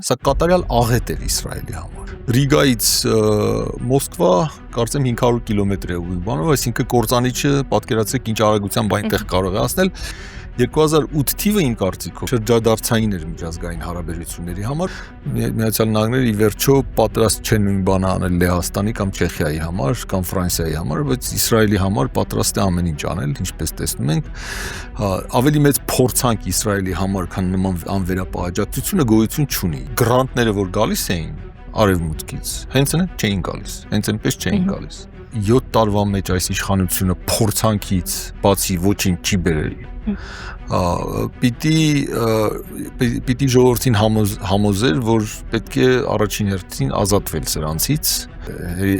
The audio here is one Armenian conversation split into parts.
Սա կատարյալ աղետ էր Իսրայելի համար։ Ռիգայից Մոսկվա կարծեմ 500 կիլոմետր է ու բանով, այսինքն կործանիչը պատկերացրեք ինչ արագությամբ այնտեղ կարող է հասնել։ 2008 թիվը իմ կարծիքով շրջադարձային էր միջազգային հարաբերությունների համար։ Միացյալ Նահանգները ի վերջո պատրաստ չեն նույն բանը անել Լեհաստանի կամ Չեխիայի համար կամ Ֆրանսիայի համար, բայց Իսրայելի համար պատրաստ է ամեն ինչ անել, ինչպես տեսնում ենք։ Ավելի մեծ փորձանք Իսրայելի համար, քան նման անվերապահաջակցությունը գոյություն չունի։ Գրանտները, որ գալիս էին արևմուտքից, հենց չէին գալիս, հենց այնպես չէին գալիս։ 7 տարվա մեջ այս իշխանությունը փորձանքից բացի ոչինչ չի բերել։ Պիտի ժողովրդին համոզեր, որ պետք է առաջին հերթին ազատվել սրանցից,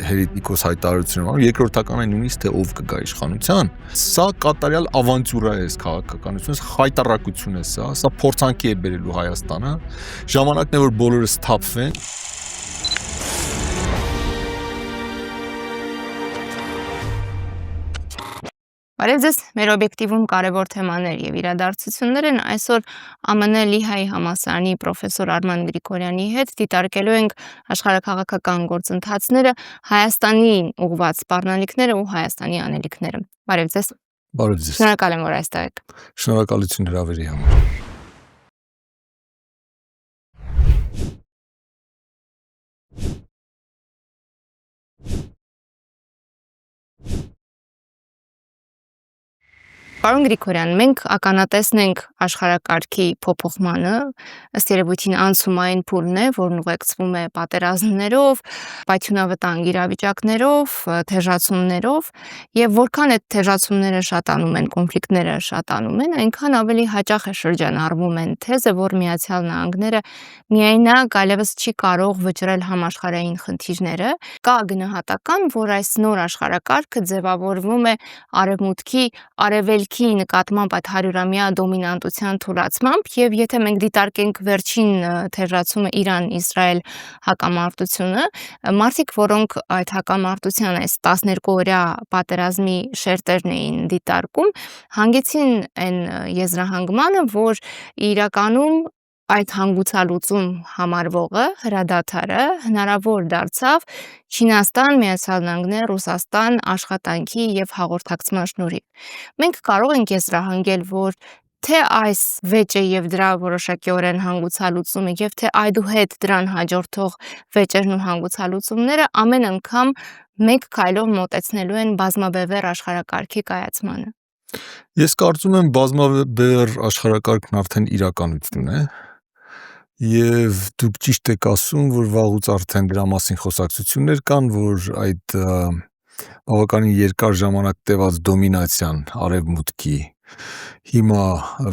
հերետիկոս հայտարարությունը, երկրորդականը նույնիսկ թե ով կգա իշխանության, սա կատարյալ ավանտյուրա է քաղաքականությունից, խայտառակություն է սա փորձանքի է բերելու Հայաստանը, ժամանակն է որ բոլորը սթափվեն։ Բարև ձեզ, մեր օբյեկտիվում կարևոր թեմաներ եւ իրադարձություններ են այսօր ԱՄՆ Լիհայի համալսարանի պրոֆեսոր Արման Գրիգորյանի հետ դիտարկելու ենք աշխարհաքաղաքական գործընթացները, Հայաստանին ուղղված սպառնալիքները ու Հայաստանի անելիքները։ Բարև ձեզ։ Բարև ձեզ։ Շնորհակալ եմ, որ այստեղ եք։ Շնորհակալություն հրավերի համար։ Պարոն Գրիգորյան, մենք ականատեսնենք աշխարհակարգի փոփոխմանը, ըստ երևույթին անցումային փուլն է, որն ուղեկցվում է պատերազմներով, պայթյունավտանգ իրավիճակներով, թեժացումներով, եւ որքան այդ թեժացումները շատանում են, կոնֆլիկտները շատանում են, այնքան ավելի հաճախ է շրջանառվում են թեզը, որ Միացյալ Նահանգները միայնակ այլևս չի կարող վճռել համաշխարհային խնդիրները, կա գնահատական, որ այս նոր աշխարհակարգը ձևավորվում է արևմուտքի արևելքի նկատմամբ այդ 100-ամյա դոմինանտության թուլացմամբ եւ եթե մենք դիտարկենք վերջին թեժացումը Իրան-Իսրայել հակամարտությունը, մարդիկ, որոնք այդ հակամարտության այս 12-օրյա պատերազմի շերտերն էին դիտարկում, հանգեցին այն եզրահանգմանը, որ իրականում այդ հանգուցալուծում համարվողը հրադադարը հնարավոր դարձավ Չինաստան, Միացյալ Նահանգներ, Ռուսաստան աշխատանքի եւ հաղորդակցման շնորհիվ։ Մենք կարող ենք եզրահանգել, որ թե այս վեճը եւ դրա որոշակիորեն հանգուցալուծումը եւ թե այդուհետ դրան հաջորդող վեճերն ու հանգուցալուծումները ամեն անգամ մեկ քայլով մոտեցնելու են բազմաբևեռ աշխարհակարգի կայացմանը։ Ես կարծում եմ բազմաբևեռ աշխարհակարգն արդեն իրականություն է։ Եվ դուք ճիշտ եք ասում, որ վաղուց արդեն դրա մասին խոսակցություններ կան, որ այդ բավականին երկար ժամանակ տևած դոմինացիան արևմուտքի հիմա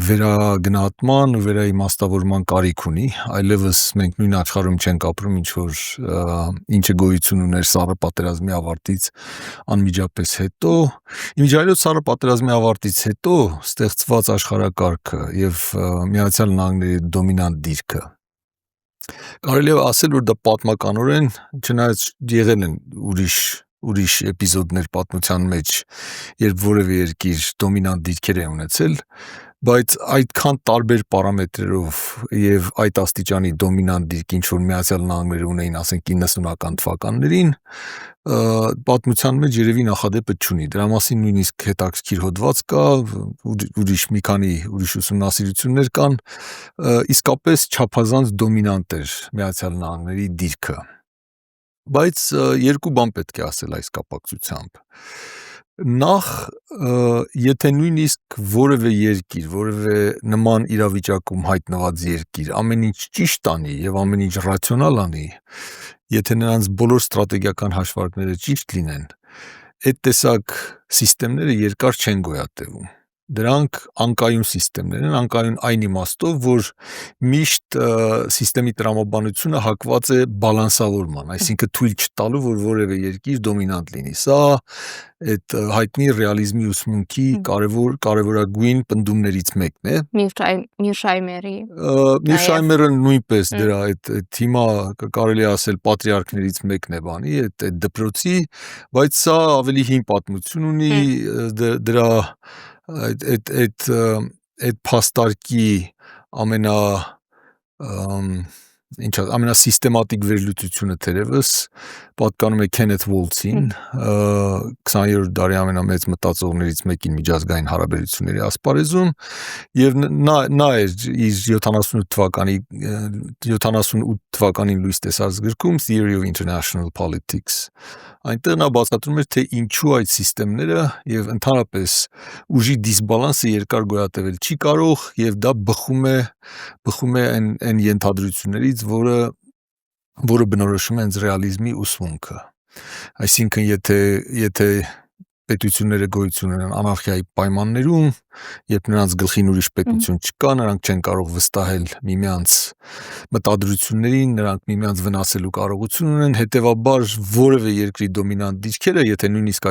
վերագնահատման ու վերաիմաստավորման կարիք ունի, այլևս մենք նույն աշխարհում չենք ապրում, ինչը գոյություն ուներ Սառը պատերազմի ավարտից անմիջապես հետո, իմիջիայլոց Սառը պատերազմի ավարտից հետո ստեղծված աշխարհակարգը եւ Միացյալ Նահանգների դոմինանտ դիրքը կարելի է ասել, որ դա պատմականորեն, չնայած եղել են ուրիշ էպիզոդներ պատմության մեջ, երբ որևէ երկիր դոմինանտ դիրքեր է ունեցել, բայց այդքան տարբեր պարամետրերով եւ այդ աստիճանի դոմինանտ դիրք, ինչ որ Միացյալ Նահանգները ունեին, ասենք 90-ական թվականներին, պատմության մեջ երևի նախադեպը չունի։ Դրա մասին նույնիսկ հետաքրքիր հոդված կա, մի քանի ուրիշ ուսումնասիրություններ կան, իսկապես չափազանց դոմինանտ էր Միացյալ Նահանգների դիրքը։ Բայց երկու բան պետք է ասել այս կապակցությամբ։ Նախ, եթե նույնիսկ որևէ երկիր, որևէ նման իրավիճակում հայտնված երկիր ամեն ինչ ճիշտ անի եւ ամեն ինչ ռացիոնալ անի, եթե նրանց բոլոր ստրատեգիական հաշվարկները ճիշտ լինեն, այդ տեսակ սիստեմները երկար չեն գոյատևում։ Դրանք անկայուն սիստեմներ են, անկայուն այն իմաստով, որ միշտ սիստեմի տրամաբանությունը հակված է բալանսավորման, այսինքն թույլ չտալու, որ որևէ երկիր դոմինանտ լինի։ Սա այդ հայտնի ռեալիզմի ուսմունքի կարևորագույն պնդումներից մեկն է։ Միրշայմերի։ Միրշայմերը նույնպես դրա այդ հիմա կարելի է ասել պատրիարքներից մեկն է բանի, այդ դպրոցի, բայց սա ավելի հին պատմություն ունի, դրա այդ փաստարկի ամենասիստեմատիկ վերլուծությունը թերևս պատկանում է Քենեթ Ուոլթսին, 20-րդ դարի ամենամեծ մտածողներից մեկին միջազգային հարաբերությունների ասպարեզում, եւ նա էր իր 78 թվականին լույս տեսած գրքում Theory of International Politics։ Այնտեղ նա բացատրում էր, թե ինչու այդ սիստեմները եւ ընդհանրապես ուժի դիսբալանսը երկար գոյատևել չի կարող, եւ դա բխում է այն ենթադրություններից, որը բնորոշում է հենց ռեալիզմի ուսմունքը։ Այսինքն, եթե պետությունները գոյություն ունեն անարխիայի պայմաններում, երբ նրանց գլխին ուրիշ պետություն չկա, նրանք չեն կարող վստահել միմյանց մտադրություններին, նրանք միմյանց վնասելու կարողություն ունեն, հետևաբար որևէ երկրի դոմինանտ դիրքերը, եթե նույնիսկ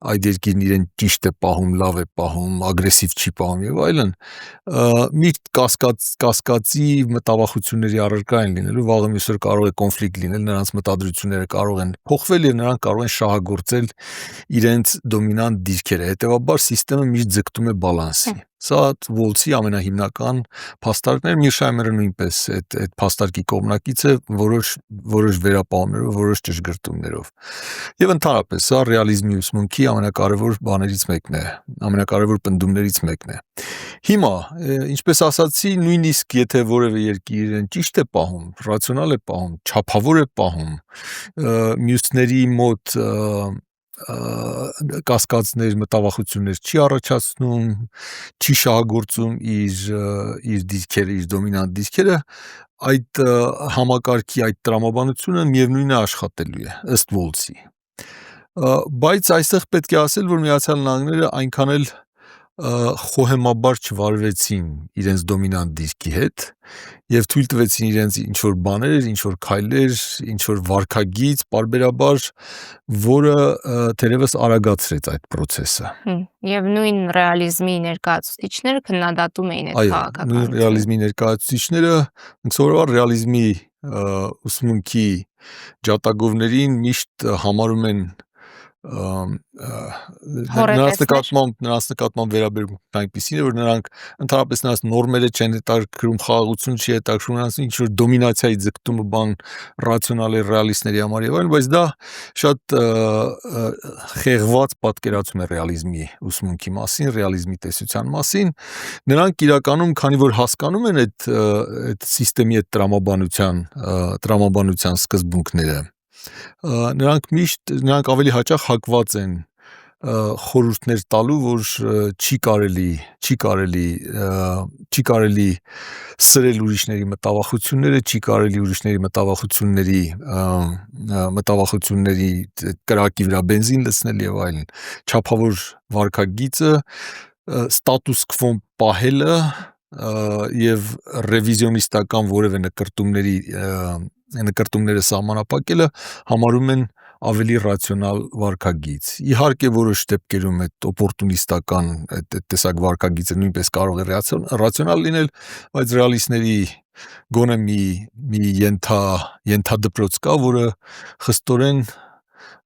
այդ երկիրն իրեն ճիշտ է պահում, լավ է պահում, ագրեսիվ չի պահում եւ այլն, միշտ կասկածի մտավախությունների առարկա են լինելու, վաղը մյուսօր կարող է կոնֆլիկտ լինել, նրանց մտադրությունները կարող են փոխվել եւ նրանք կարող են շահագործել իրենց դոմինանտ դիրքերը։ Հետևաբար սիստեմը միշտ ձգտում է բալանսի։ Սա Ուոլթսի ամենահիմնական փաստարկն էր, Միրշայմերը նույնպես այդ փաստարկի կողմնակից է որոշ վերապահումներով, որոշ ճշգրտումներով։ Եվ ընդհանրապես սա ռեալիզմի ուսմունքի ամենակարևոր բաներից մեկն է, ամենակարևոր պնդումներից մեկն է։ Հիմա, ինչպես ասացի, նույնիսկ եթե որևէ երկիր իրեն ճիշտ է պահում, ռացիոնալ է պահում, չափավոր է պահում, մյուսների մոտ կասկածներ, մտավախություններ չի առաջացնում, չի շահագործում իր դիրքերը, իր դոմինանտ դիրքերը, այդ համակարգի այդ տրամաբանությունը միևնույն է աշխատելու է, ըստ Ուոլթսի։ Բայց այստեղ պետք է ասել, որ Միացյալ Նահանգները այնքան էլ խոհեմաբար չվարվեցին իրենց դոմինանտ դիրքի հետ եւ թույլ տվեցին իրենց ինչ-որ բաներ, ինչ-որ քայլեր, ինչ-որ վարքագիծ, պարբերաբար, որը թերևս արագացրեց այդ process-ը։ Եվ նույն ռեալիզմի ներկայացուցիչները քննադատում էին այդ քաղաքականությունը։ Նույն ռեալիզմի ներկայացուցիչները սովորաբար ռեալիզմի ուսմունքի ջատագովներին միշտ համարում են նրանց նկատմամբ վերաբերմունքն այնպիսին է, որ նրանք ընդհանրապես նրանց նորմերը չեն հետաքրքրում, խաղաղություն չի հետաքրքրում, նրանց ինչ-որ դոմինացիայի ձգտումը բան ռացիոնալ է ռեալիստների համար եւ այլն, բայց դա շատ խեղված պատկերացում է ռեալիզմի ուսմունքի մասին, ռեալիզմի տեսության մասին։ Նրանք իրականում, քանի որ հասկանում են այդ սիստեմի այդ տրամաբանության սկզբունքները, նրանք ավելի հաճախ հակված են խորհուրդներ տալու, որ չի կարելի սրել ուրիշների մտավախությունները, չի կարելի ուրիշների մտավախությունների կրակի վրա բենզին լցնել եւ այլն։ Չափավոր վարքագիծը, ստատուս քվոն պահելը եւ ռևիզիոնիստական որևէ նկրտումները սահմանափակելը համարում են ավելի ռացիոնալ վարքագիծ։ Իհարկե որոշ դեպքերում այդ օպորտունիստական այդ տեսակ վարքագիծը նույնպես կարող է ռացիոնալ լինել, բայց ռեալիստների գոնե մի ենթադպրոց կա, որը խստորեն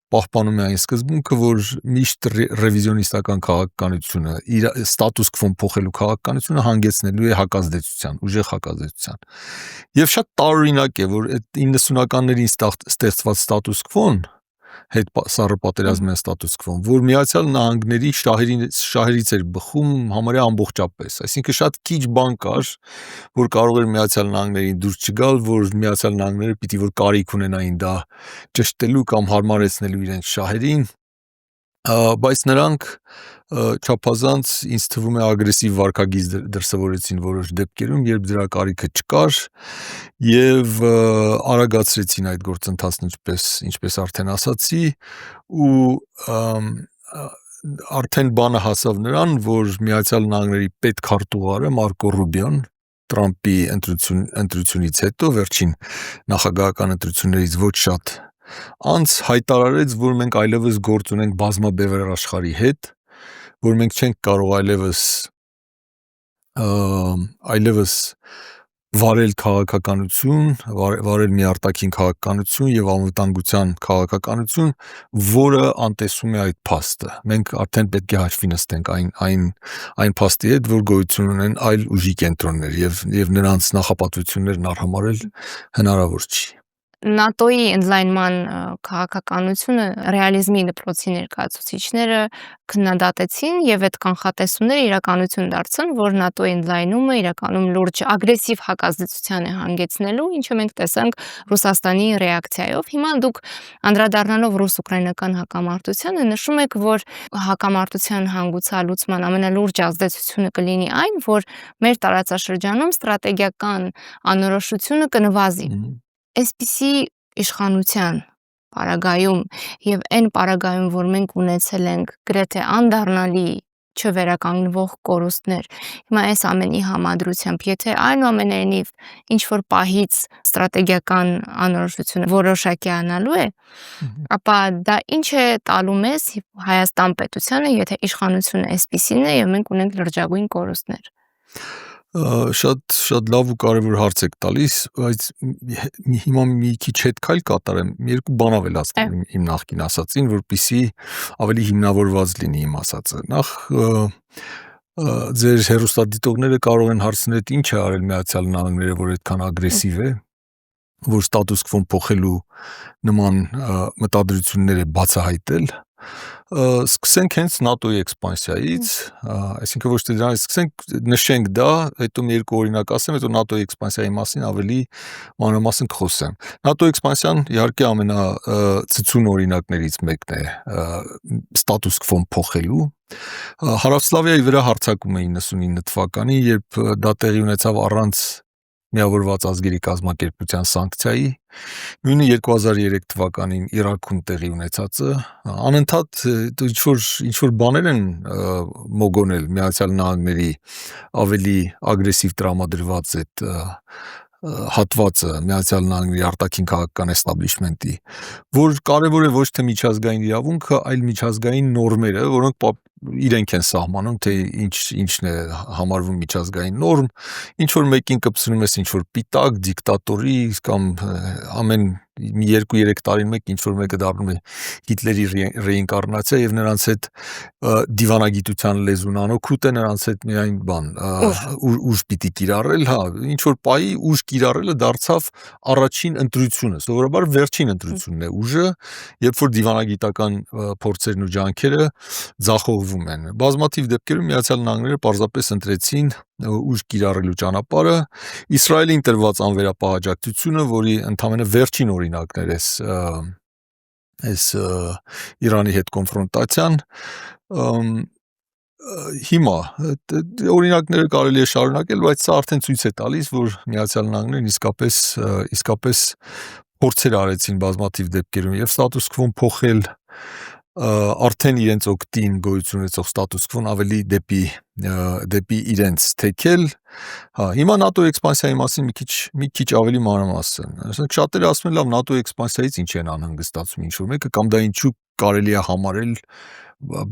պահպանում է այն սկզբունքը, որ միշտ ռևիզիոնիստական քաղաքականությունը, իր ստատուս քվոն փոխելու քաղաքականությունը հանգեցնելու է հակազդեցության, ուժեղ հակազդեցության։ Եվ շատ տարօրինակ է, որ այդ 90-ականներին ստեղծված ստատուս քվոն, հետ սառը պատերազմյան ստատուս քվոն, որ Միացյալ Նահանգների շահերից էր բխում համարյա ամբողջապես։ Այսինքն շատ քիչ բան կար, որ կարող էր Միացյալ Նահանգներին դուրս չգալ, որ Միացյալ Նահանգները պիտի որ կարիք ունենային դա ճշտելու կամ հարմարեցնելու իրենց շահերին, բայց նրանք չափազանց ինձ թվում է ագրեսիվ վարքագիծ դրսևորեցին որոշ դեպքերում, երբ դրա կարիքը չկար եւ արագացրեցին այդ գործընթացն, ինչպես արդեն ասացի, ու արդեն բանը հասավ նրան, որ Միացյալ Նահանգների պետքարտուղարը Մարկո Ռուբիոն Տրամպի ընտրությունից հետո վերջին նախագահական ընտրություններից ոչ շատ անց հայտարարեց, որ մենք այլևս գործ ունենք բազմաբևեռ աշխարհի հետ, որ մենք չենք կարող այլևս վարել քաղաքականություն, վարել մի արտաքին քաղաքականություն եւ անվտանգության քաղաքականություն, որը անտեսում է այդ փաստը։ Մենք արդեն պետք է հաշվի նստենք այն փաստի հետ, որ գոյություն ունեն այլ ուժի կենտրոններ եւ նրանց նախապատվություններն արհամարել հնարավոր չի։ ՆԱՏՕ-ի ընդլայնման քաղաքականությունը ռեալիզմի դպրոցի ներկայացուցիչները քննադատեցին եւ այդ կանխատեսումները իրականություն դարձան, որ ՆԱՏՕ-ի ընդլայնումը իրականում լուրջ ագրեսիվ հակազդեցության է հանգեցնելու, ինչը մենք տեսանք Ռուսաստանի ռեակցիայով։ Հիմա դուք անդրադառնալով ռուս-ուկրաինական հակամարտությանը նշում եք, որ հակամարտության հանգուցալուծման ամենալուրջ ազդեցությունը կլինի այն, որ մեր տարածաշրջանում ստրատեգիական անորոշությունը կնվազի։ Այսպիսի իշխանության պարագայում եւ այն պարագայում, որ մենք ունեցել ենք գրեթե անդառնալի չվերականգնվող կորուստներ, հիմա այս ամենի համադրությամբ, եթե այնուամենայնիվ ինչ որ պահից ստրատեգիական անորոշությունը որոշակիանալու է, ապա դա ինչ է տալու մեզ Հայաստան պետությանը, եթե իշխանությունը այսպիսին է եւ մենք ունենք լրջագույն կորուստներ։ Շատ լավ ու կարևոր հարց եք տալիս, բայց հիմա մի քիչ հետ քայլ կատարեմ, երկու բան ավելացնեմ իմ նախկին ասածին, որպեսզի ավելի հիմնավորված լինի իմ ասածը։ Նախ ձեր հեռուստադիտողները կարող են հարցնել, ինչ է արել Միացյալ Նահանգները, որ այդքան ագրեսիվ է, որ ստատուս քվոն փոխելու նման մտադրություններ է բացահայտել։ Սկսենք հենց ՆԱՏՕ-ի էքսպանսիայից, այսինքն ոչ թե դրանից սկսենք, նշենք դա, հետո մի երկու օրինակ ասեմ, հետո ՆԱՏՕ-ի էքսպանսիայի մասին ավելի մանրամասն կխոսեմ։ ՆԱՏՕ էքսպանսիան իհարկե ամենացցուն օրինակներից մեկն է ստատուս քվոն փոխելու։ Հարավսլավիայի վրա հարձակումը 99 թվականին, երբ դա տեղի ունեցավ առանց միավորված ազգերի կազմակերպության սանկցիայի, նույնը 2003 թվականին Իրաքում տեղի ունեցածը, անընդհատ ինչ-որ բաներ են մոգոնել Միացյալ Նահանգների ավելի ագրեսիվ տրամադրված այդ հատվածը Միացյալ Նահանգների արտաքին քաղաքական էստաբլիշմենտի, որ կարևոր է ոչ թե միջազգային իրավունքը, այլ միջազգային նորմերը, որոնք իրենք են սահմանում, թե ինչն է համարվում միջազգային նորմ, ինչ որ մեկին կպցնում ես ինչ որ պիտակ, դիկտատորի կամ ամեն 2-3 տարին մեկ ինչ որ մեկը դառնում է Հիտլերի ռեինկարնացիա եւ նրանց հետ դիվանագիտության լեզուն անօգուտ է, նրանց հետ միայն ուժ պիտի կիրառել, ինչ որ պայի ուժ կիրառելը դարձավ առաջին ընտրությունը, սովորաբար վերջին ընտրությունն է ուժը, երբ որ դիվանագիտական փորձերն ու ջանքերը ձախողվում են։ Բազմաթիվ դեպքերում Միացյալ Նահանգները պարզապես ընտրեցին ուժ կիրառելու ճանապարհը, Իսրայելին տրված անվերապահաջակցությունը, որի ընդամենը վերջին օրինակն էր այս Իրանի հետ կոնֆրոնտացիան, հիմա օրինակները կարելի է շարունակել, բայց սա արդեն ցույց է տալիս, որ Միացյալ Նահանգներն իսկապես փորձեր արեցին բազմաթիվ դեպքերում եւ ստատուս քվոն փոխել, արդեն իրենց օգտին գոյություն ունեցող ստատուս քվոն ավելի դեպի իրենց թեքել։ Հիմա ՆԱՏՕ էքսպանսիայի մասին մի քիչ ավելի մանրամասն։ Այսինքն շատերը ասում են, լավ, ՆԱՏՕ էքսպանսիայից ինչ են անհանգստացում ինչ որ մեկը, կամ դա ինչու կարելի է համարել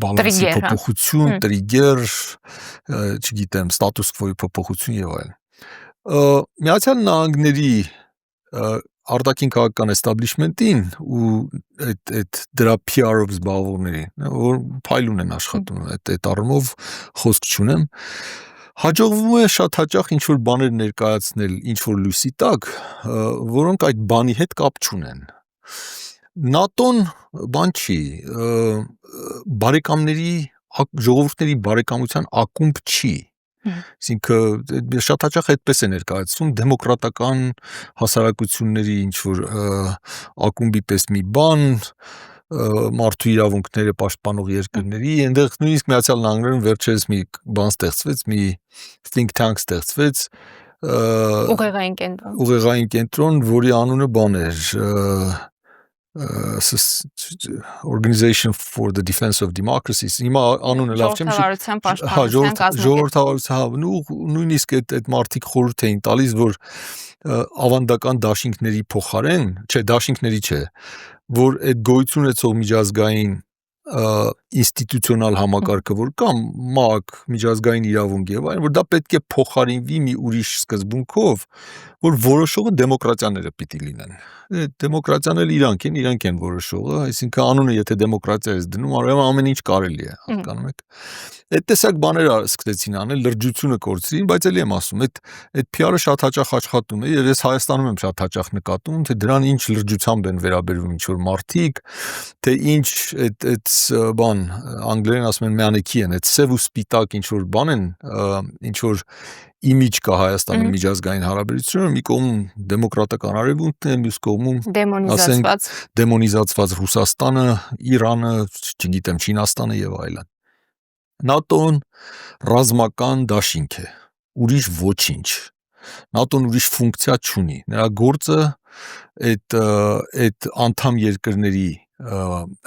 բալանսի փոփոխություն, տրիգեր, չգիտեմ, ստատուս քվոյի փոփոխություն եւ այլն։ Միացյալ Նահանգների արտաքին քաղաքական էստաբլիշմենտին ու այդ դրա PR-ով զբաղվողներին, որ փայլուն են աշխատում, այդ առումով խոսք չունեմ, հաջողվում է շատ հաճախ ինչ որ բաներ ներկայացնել ինչ որ լույսի տակ, որոնք այդ բանի հետ կապ չունեն։ ՆԱՏՕ-ն բան չի, բարեկամների ժողովուրդների բարեկամության ակումբ չի։ Այսինքն շատ հաճախ այդպես է ներկայացվում դեմոկրատական հասարակությունների ինչ որ ակումբի պես մի բան, մարդու իրավունքները պաշտպանող երկրների, այնտեղ նույնիսկ Միացյալ Նահանգներում վերջերս մի բան ստեղծվեց, մի think tank ստեղծվեց, ուղեղային կենտրոն, որի անունը բան էր, Organization for the Defense of Democracy, հիմա անունը լավ չեմ ժողովրդավարության, նույնիսկ այդ մարդիկ խորհուրդ էին տալիս, որ ավանդական դաշինքների փոխարեն, դաշինքների չէ, որ այդ գոյություն ունեցող միջազգային ինստիտուցիոնալ համակարգը որ կա, ՄԱԿ, միջազգային իրավունք եւ այլն, որ դա պետք է փոխարինվի մի ուրիշ սկզբունքով, որ որոշողը դեմոկրատիաները պիտի լինեն։ Դեմոկրատիան էլ իրանք են որոշողը, այսինքն անունը եթե դեմոկրատիա ես դնում, ամեն ինչ կարելի է, հասկանում եք։ Այդ տեսակ բաներ սկսեցին անել, լրջությունը կորցրին, բայց էլի եմ ասում, այդ PR-ը շատ հաճախ աշխատում է, եւ ես Հայաստանում եմ շատ հաճախ նկատում, թե դրան ինչ լրջությամբ են վերաբերվում ինչ որ մարդիկ, թե ինչ այդ բան անգլերեն ասում են mannequin, այդ սև ու սպիտակ ինչ որ բան են, ինչ որ իմիջ կա Հայաստանի միջազգային հարաբերությունում, մի կողմում դեմոկրատական արևմուտքն է, մյուս կողմում դեմոնիզացված Ռուսաստանը, Իրանը, չգիտեմ, Չինաստանը եւ այլն։ ՆԱՏՕ-ն ռազմական դաշինք է, ուրիշ ոչինչ։ ՆԱՏՕ-ն ուրիշ ֆունկցիա չունի։ Նրա գործը այդ անդամ երկրների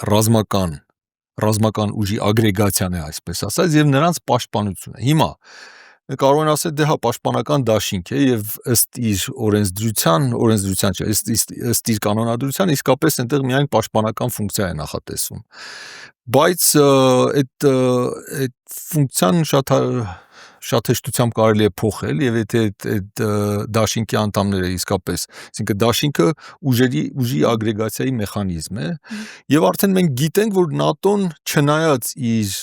ռազմական ուժի ագրեգացիան է, այսպես ասած, եւ նրանց պաշտպանությունը։ Հիմա կարող են ասել, դե հա պաշտպանական դաշինք է եւ ըստ իր օրենսդրության չէ, ըստ իր կանոնադրության իսկապես այնտեղ միայն պաշտպանական ֆունկցիա է նախատեսվում։ Բայց այդ ֆունկցիան շատ հեշտությամբ կարելի է փոխել եւ եթե այդ դաշինքի անդամները իսկապես, այսինքն դաշինքը ուժի ագրեգացիայի մեխանիզմ է եւ արդեն մենք գիտենք, որ ՆԱՏՕ-ն չնայած իր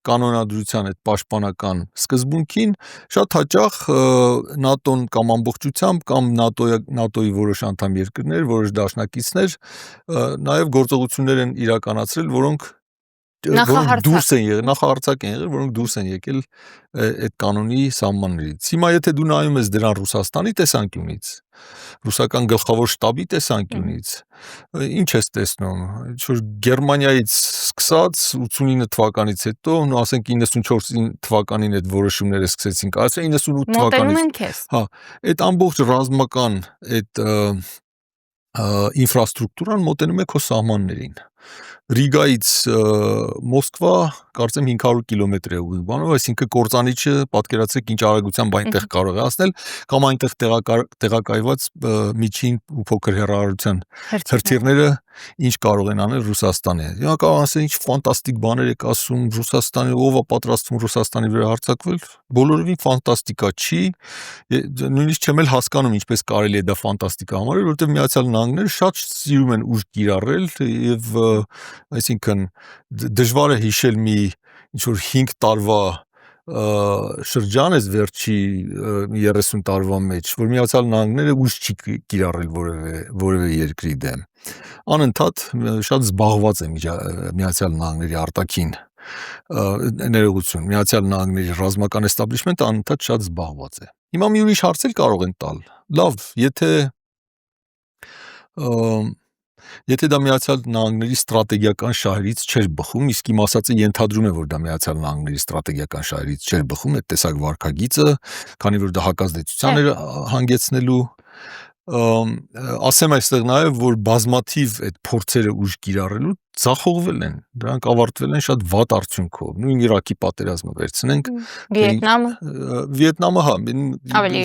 կանոնադրության այդ պաշտպանական սկզբունքին շատ հաճախ ՆԱՏՕ-ն կամ ամբողջությամբ կամ ՆԱՏՕ-ի որոշ անդամ երկրներ, որոշ դաշնակիցներ նաեւ գործողություններ են իրականացրել, որոնք դուրս են եղել, նախահարձակ են եղել, որոնք դուրս են եկել այդ կանոնի սահմաններից։ Հիմա եթե դու նայում ես դրան Ռուսաստանի տեսանկյունից, ռուսական գլխավոր շտաբի տեսանկյունից, ինչ ես տեսնում, ինչ-որ Գերմանիայից սկսած 89 թվականից հետո, ասենք 94 թվականին այդ որոշումները սկսեցին կայացնել, 98 թվականից։ Հա, այդ ամբողջ ռազմական այդ ինֆրաստրուկտուրան մոտենում է քո սահմաններին։ Ռիգայից Մոսկվա կարծեմ 500 կիլոմետր է ուղիղ, այսինքն կործանիչը պատկերացրեք ինչ արագությամբ այնտեղ կարող է հասնել, կամ այնտեղ տեղակայված միջին ու փոքր հեռահարության հրթիռները ինչ կարող են անել Ռուսաստանի։ Հիմա կարող ասել ինչ ֆանտաստիկ բաներ եք ասում, Ռուսաստանի ով է պատրաստվում Ռուսաստանի վրա հարձակվել, բոլորովին ֆանտաստիկա չի, նույնիսկ չեմ էլ հասկանում ինչպես կարելի է դա ֆանտաստիկա համարել, որովհետև Միացյալ Նահանգները շատ սիրում են ուժ կիրառել եւ այսինքն դժվար է հիշել մի ինչ որ 5 տարվա շրջան է վերջի 30 տարվա մեջ, որ Միացյալ Նահանգները ուժ չի կիրառել որևէ երկրի դեմ։ Անընդհատ շատ զբաղված է Միացյալ Նահանգների արտաքին ներողություն, Միացյալ Նահանգների ռազմական էստաբլիշմենտը անընդհատ շատ զբաղված է։ Հիմա մի ուրիշ հարց էլ կարող են տալ։ Լավ, եթե դա Միացյալ Նահանգների ստրատեգիական շահերից չէր բխում, իսկ իմ ասածը ենթադրում է, որ դա Միացյալ Նահանգների ստրատեգիական շահերից չէր բխում, այդ տեսակ վարքագիծը, քանի որ դա հակազդեցության էր հանգեցնելու, ասեմ այստեղ նաև, որ բազմաթիվ այդ փորձերը ուժ կիրառելու ձախողվել են, դրանք ավարտվել են շատ վատ արդյունքով, նույն Իրաքի պատերազմը վերցնենք, Վիետնամը, հա, ավելի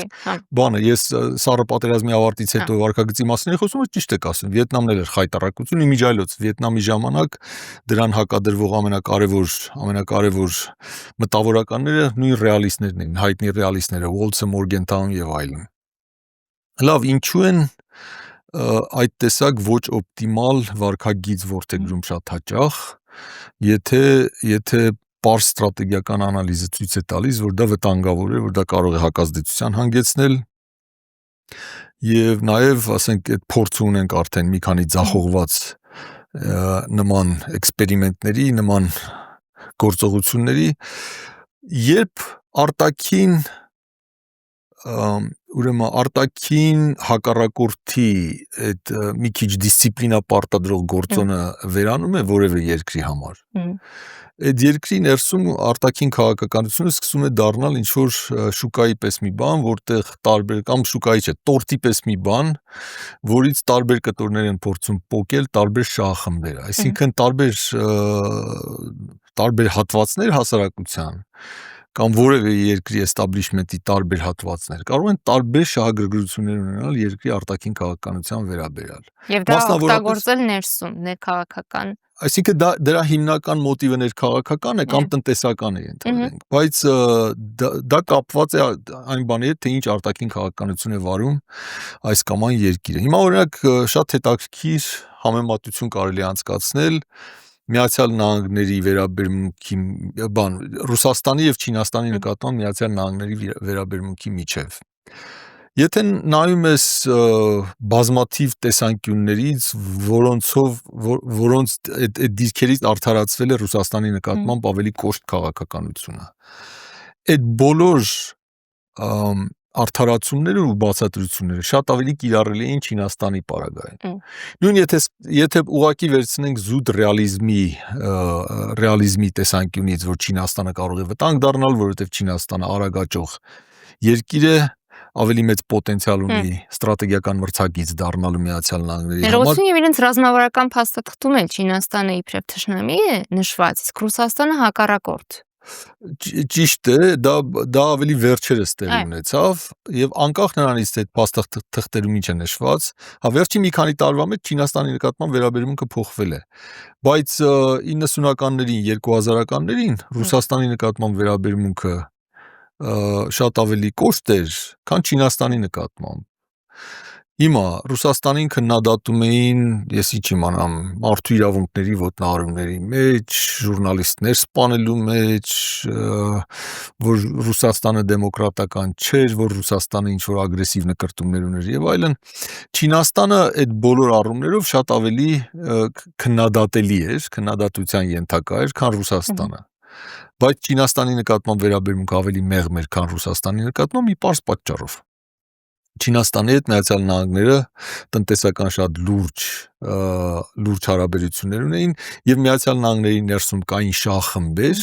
բանը, ես սառը պատերազմի ավարտից հետո վարքագծի մասին եմ խոսում, ճիշտ եք ասում, Վիետնամն էլ էր խայտառակություն, իմիջիայլոց Վիետնամի ժամանակ դրան հակադրվող ամենակարևոր մտավորականները նույն ռեալիստներն են, հայտնի ռեալիստները, Ուոլթսը, Մորգենթաուն եւ այլն։ Լավ, ինչու են այդ տեսակ ոչ օպտիմալ վարքագիծ որդեգրում շատ հաճախ, եթե պարզ ստրատեգիական անալիզը ցույց է տալիս, որ դա վտանգավոր է, որ դա կարող է հակազդեցության հանգեցնել, եւ նաեւ, ասենք, այդ փորձը ունենք արդեն մի քանի ձախողված նման էքսպերիմենտների, նման գործողությունների, երբ արտաքին հակառակորդի այդ մի քիչ դիսցիպլինա պարտադրող գործոնը վերանում է որևէ երկրի համար, այդ երկրի ներսում արտաքին քաղաքականությունը սկսում է դառնալ ինչ-որ շուկայի պես մի բան, որտեղ կամ շուկայի չէ, տորտի պես մի բան, որից տարբեր կտորներ են փորձում պոկել տարբեր շահախմբեր, այսինքն տարբեր հատվածներ հասարակության կամ որևէ երկրի էստաբլիշմենտի տարբեր հատվածներ կարող են տարբեր շահագրգռություններ ունենալ երկրի արտաքին քաղաքականության վերաբերյալ։ Եվ դա օգտագործել ներսում, ներքաղաքական Այսինքն դրա հիմնական մոտիվը ներքաղաքական է կամ տնտեսական է ենթադրենք, բայց դա կապված է այն բանի հետ, թե ինչ արտաքին քաղաքականություն է վարում այս կամ այն երկիրը։ Հիմա օրինակ շատ հետաքրքիր համեմատություն կարելի է անցկացնել Միացյալ Նահանգների վերաբերմունքի Ռուսաստանի եւ Չինաստանի նկատմամբ Միացյալ Նահանգների վերաբերմունքի միջև։ Եթե նայում ես բազմաթիվ տեսանկյուններից, որոնց այդ դիրքերից արդարացվել է Ռուսաստանի նկատմամբ ավելի կոշտ քաղաքականությունը, այդ բոլոր արդարացումները ու բացատրությունները շատ ավելի կիրառելի են Չինաստանի պարագայում։ Նույն եթե ուղղակի վերցնենք զուտ ռեալիզմի տեսանկյունից, որ Չինաստանը կարող է վտանգ դառնալ, որովհետև Չինաստանը արագաճող երկիր է, ավելի մեծ պոտենցիալ ունի ստրատեգիական մրցակից դառնալու Միացյալ Նահանգների համար։ Ներողություն եւ իրենց ռազմավարական փաստաթղթում էլ Չինաստանը իբրև թշնամի է նշված, իսկ Ռուսաստանը հակառակորդ։ Ճիշտ է, դա ավելի վերջերս տեղի ունեցավ եւ անկախ նրանից թե փաստաթղթերում ինչ է նշված, վերջի մի քանի տարվա մեջ Չինաստանի նկատմամբ վերաբերմունքը փոխվել է, բայց 90-ականներին, 2000-ականներին Ռուսաստանի նկատմամբ վերաբերմունքը շատ ավելի կոշտ էր, քան Չինաստանի նկատմամբ։ Հիմա Ռուսաստանին քննադատում էին, ես ինչ իմանամ, մարդու իրավունքների ոտնահարումների մեջ, ժուրնալիստներ սպանելու մեջ, որ Ռուսաստանը դեմոկրատական չէր, որ Ռուսաստանը ինչ-որ ագրեսիվ նկրտումներ ուներ եւ այլն։ Չինաստանը այդ բոլոր առումներով շատ ավելի քննադատելի էր, քննադատության ենթակա էր, քան Ռուսաստանը։ Բայց Չինաստանի նկատմամբ վերաբերմունքը ավելի մեղմ էր, քան Ռուսաստանի նկատմամբ մի պարզ պատճառով։ Չինաստանի հետ Միացյալ Նահանգները տնտեսական շատ լուրջ հարաբերություններ ունեին եւ Միացյալ Նահանգների ներսում կային շահախմբեր,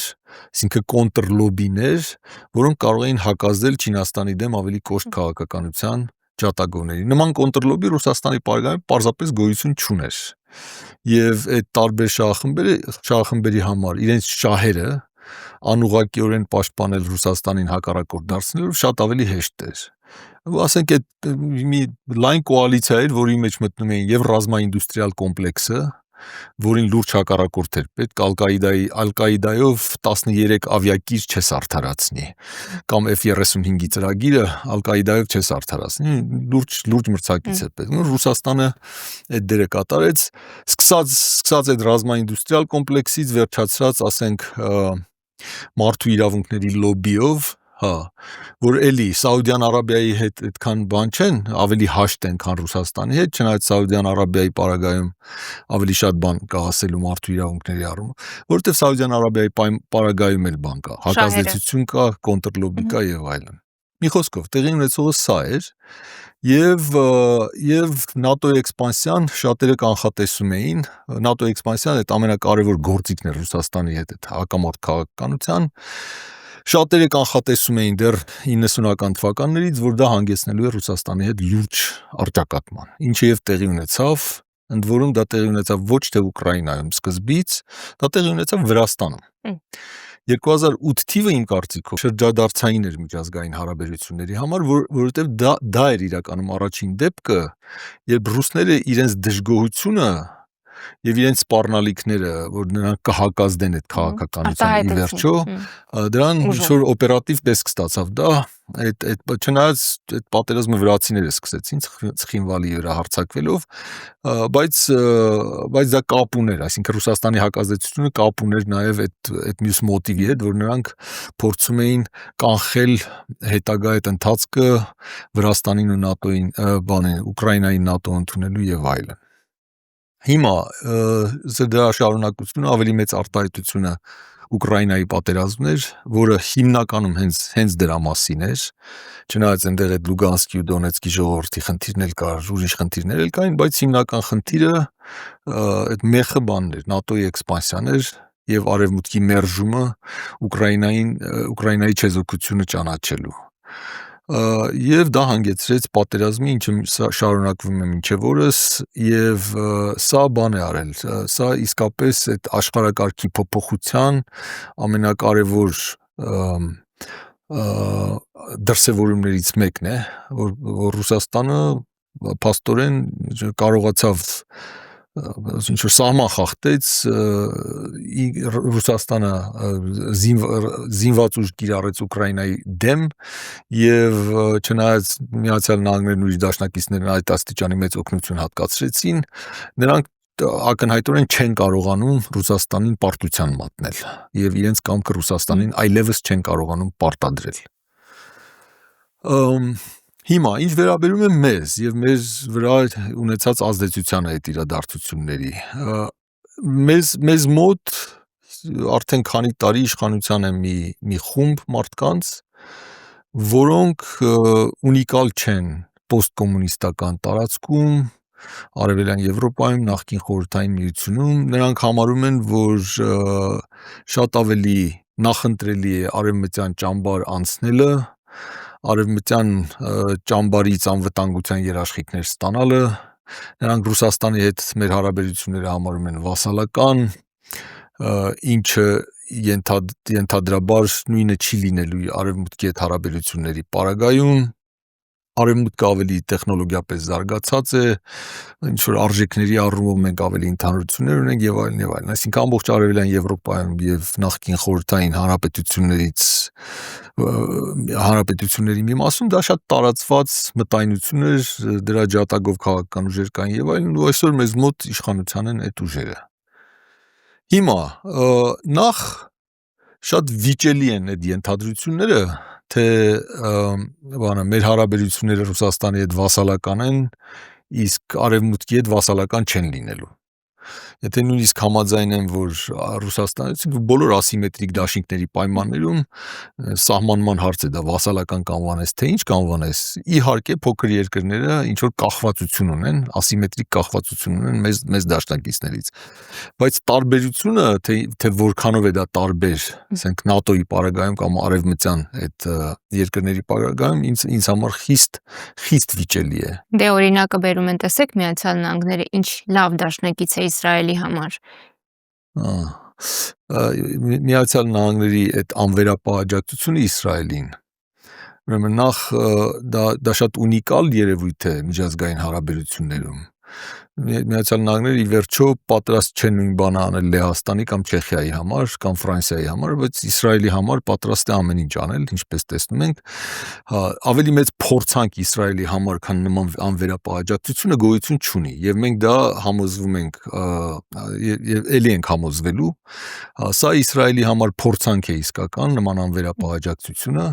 այսինքն կոնտրլոբիներ, որոնք կարող էին հակազդել Չինաստանի դեմ ավելի կոշտ քաղաքականության ջատագովների։ Նման կոնտրլոբի Ռուսաստանի պարագայում պարզապես գոյություն չուներ։ Եվ այդ տարբեր շահախմբերի համար իրենց շահերը անուղղակիորեն պաշտպանել Ռուսաստանին հակառակորդ դարձնելով շատ ավելի հեշտ էր։ Ասենք այդ մի լայն կոալիցիա էր, որի մեջ մտնում էին եւ ռազմաինդուստրիալ կոմպլեքսը, որին լուրջ հակառակորդ էր պետք, Ալ-Կաիդայով 13 ավիակիր չես արդարացնի, կամ F-35-ի ծրագիրը Ալ-Կաիդայով չես արդարացնի, լուրջ մրցակից է պետք։ Ռուսաստանը այդ դերը կատարեց, սկսած այդ ռազմաինդուստրիալ կոմպլեքսից վերջացրած, ասենք, մարդու իրավունքների լոբիով, որ էլի Սաուդյան Արաբիայի հետ այդքան բան չեն, ավելի հաշտ են, քան Ռուսաստանի հետ, չնայած Սաուդյան Արաբիայի պարագայում ավելի շատ բան կա ասելու մարդու իրավունքների առումով, որովհետև Սաուդյան Արաբիայի պարագայում էլ բան կա, հակազդեցություն կա, կոնտրլոբի կա եւ այլն։ Մի խոսքով, տեղի ունեցողը սա էր, եւ ՆԱՏՕ-ի էքսպանսիան շատերը կանխատեսում էին, ՆԱՏՕ-ի էքսպանսիան այդ ամենակարևոր գործիքն է Ռուսաստանի հետ այդ հակամարտ քաղաքականության։ Շատերը կանխատեսում էին դեռ 90-ական թվականներից, որ դա հանգեցնելու է Ռուսաստանի հետ լուրջ առճակատման, ինչը եւ տեղի ունեցավ, ընդ որում դա տեղի ունեցավ ոչ թե Ուկրաինայում սկզբից, դա տեղի ունեցավ Վրաստանում։ 2008 թիվը իմ կարծիքով շրջադարձային էր միջազգային հարաբերությունների համար, որովհետև դա էր իրականում առաջին դեպքը, երբ ռուսները իրենց դժգոհությունը եւ իրենց սպառնալիքները, որ նրանք կհակազդեն այդ քաղաքականության ի վերջո, դրան ինչ-որ օպերատիվ տեսք ստացավ։ Դա չնայած այդ պատերազմը վրացիները սկսեցին Ცხինվալի վրա հարձակվելով, բայց դա կապ ուներ, այսինքն Ռուսաստանի հակազդեցությունը կապ ուներ նաեւ այդ մյուս մոտիվի հետ, որ նրանք փորձում էին կանխել հետագա այդ ընթացքը Վրաստանին ու ՆԱՏՕ-ին, Ուկրաինային ՆԱՏՕ ընդունելու եւ այլն։ Հիմա դրա շարունակությունը ավելի մեծ արտահայտությունը Ուկրաինայի պատերազմն էր, որը հիմնականում հենց դրա մասին էր, չնայած այնտեղ այդ Լուգանսկի ու Դոնեցկի ժողովրդի խնդիրն էլ կար, ուրիշ խնդիրներ էլ կային, բայց հիմնական խնդիրը այդ մեխը բանն էր, ՆԱՏՕ-ի էքսպանսիան էր եւ արևմուտքի մերժումը Ուկրաինայի չեզոքությունը ճանաչելու։ Եվ դա հանգեցրեց պատերազմի, ինչը շարունակվում է մինչև օրս, եւ սա բան է արել, սա իսկապես այդ աշխարհակարգի փոփոխության ամենակարևոր դրսևորումներից մեկն է, որ Ռուսաստանը փաստորեն կարողացավ ինչ որ սահման խախտեց, Ռուսաստանը զինված ուժ կիրառեց Ուկրաինայի դեմ եւ չնայած Միացյալ Նահանգներն ու իր դաշնակիցներն այդ աստիճանի մեծ օգնություն հատկացրեցին, նրանք ակնհայտորեն չեն կարողանում Ռուսաստանին պարտության մատնել եւ իրենց կամքը Ռուսաստանին այլևս չեն կարողանում պարտադրել։ Հիմա ինչ վերաբերում է մեզ եւ մեր վրա ունեցած ազդեցությանը այդ իրադարձությունների, մեզ մոտ արդեն քանի տարի իշխանության է մի խումբ մարդկանց, որոնք ունիկալ չեն պոստկոմունիստական տարածքում, Արևելյան Եվրոպայում, նախկին Խորհրդային Միությունում, նրանք համարում են, որ շատ ավելի նախընտրելի է արևմտյան ճամբար անցնելը, արևմտյան ճամբարից անվտանգության երաշխիքներ ստանալը, նրանք Ռուսաստանի հետ մեր հարաբերությունները համարում են վասալական, ինչը ենթադրաբար նույնը չի լինելու արևմուտքի հետ հարաբերությունների պարագայում, արևմուտքը ավելի տեխնոլոգիապես զարգացած է, ինչ որ արժեքների առումով մենք ավելի ընդհանրություններ ունենք եւ այլն եւ այլն, այսինքն ամբողջ Արևելյան Եվրոպայում եւ նախկին Խորհրդային հանրապետությունների մի մասում դա շատ տարածված մտայնություն էր, դրա ջատագով քաղաքական ուժեր կային եւ այլն, ու այսօր մեզ մոտ իշխանության են այդ ուժերը։ Հիմա նախ շատ վիճելի են այդ ենթադրությունները, թե մեր հարաբերությունները Ռուսաստանի հետ վասալական են, իսկ արևմուտքի հետ վասալական չեն լինելու։ Եթե նույնիսկ համաձայն են, որ Ռուսաստանը բոլոր ասիմետրիկ դաշինքների պայմաններում սահմանման հարց է դա վասալական կանվանես, թե ինչ կանվանես, իհարկե փոքր երկրները ինչ որ կախվածություն ունեն, ասիմետրիկ կախվածություն ունեն մեծ դաշնակիցներից, բայց տարբերությունը, թե որքանով է դա տարբեր, ասենք ՆԱՏՕ-ի պարագայում կամ արևմտյան այդ երկրների պարագայում ինձ համար խիստ վիճելի է։ Դե օրինակը բերում են, տեսեք, Միացյալ Նահանգները ինչ լավ դաշնակից է Իսրայելի համար։ Միացյալ Նահանգների այդ անվերապահ աջակցությունը Իսրայելին, ուրեմն նախ դա շատ ունիկալ երևույթ է միջազգային հարաբերություններում։ Միացյալ Նահանգները ի վերջո պատրաստ չեն նույն բանը անել Լեհաստանի կամ Չեխիայի համար կամ Ֆրանսիայի համար, բայց Իսրայելի համար պատրաստ է ամեն ինչ անել, ինչպես տեսնում ենք, ավելի մեծ փորձանք Իսրայելի համար, քան նման անվերապահ աջակցությունը գոյություն չունի, եւ մենք դա համոզվում ենք եւ ելի ենք համոզվելու, սա Իսրայելի համար փորձանք է իսկական նման անվերապահ աջակցությունը,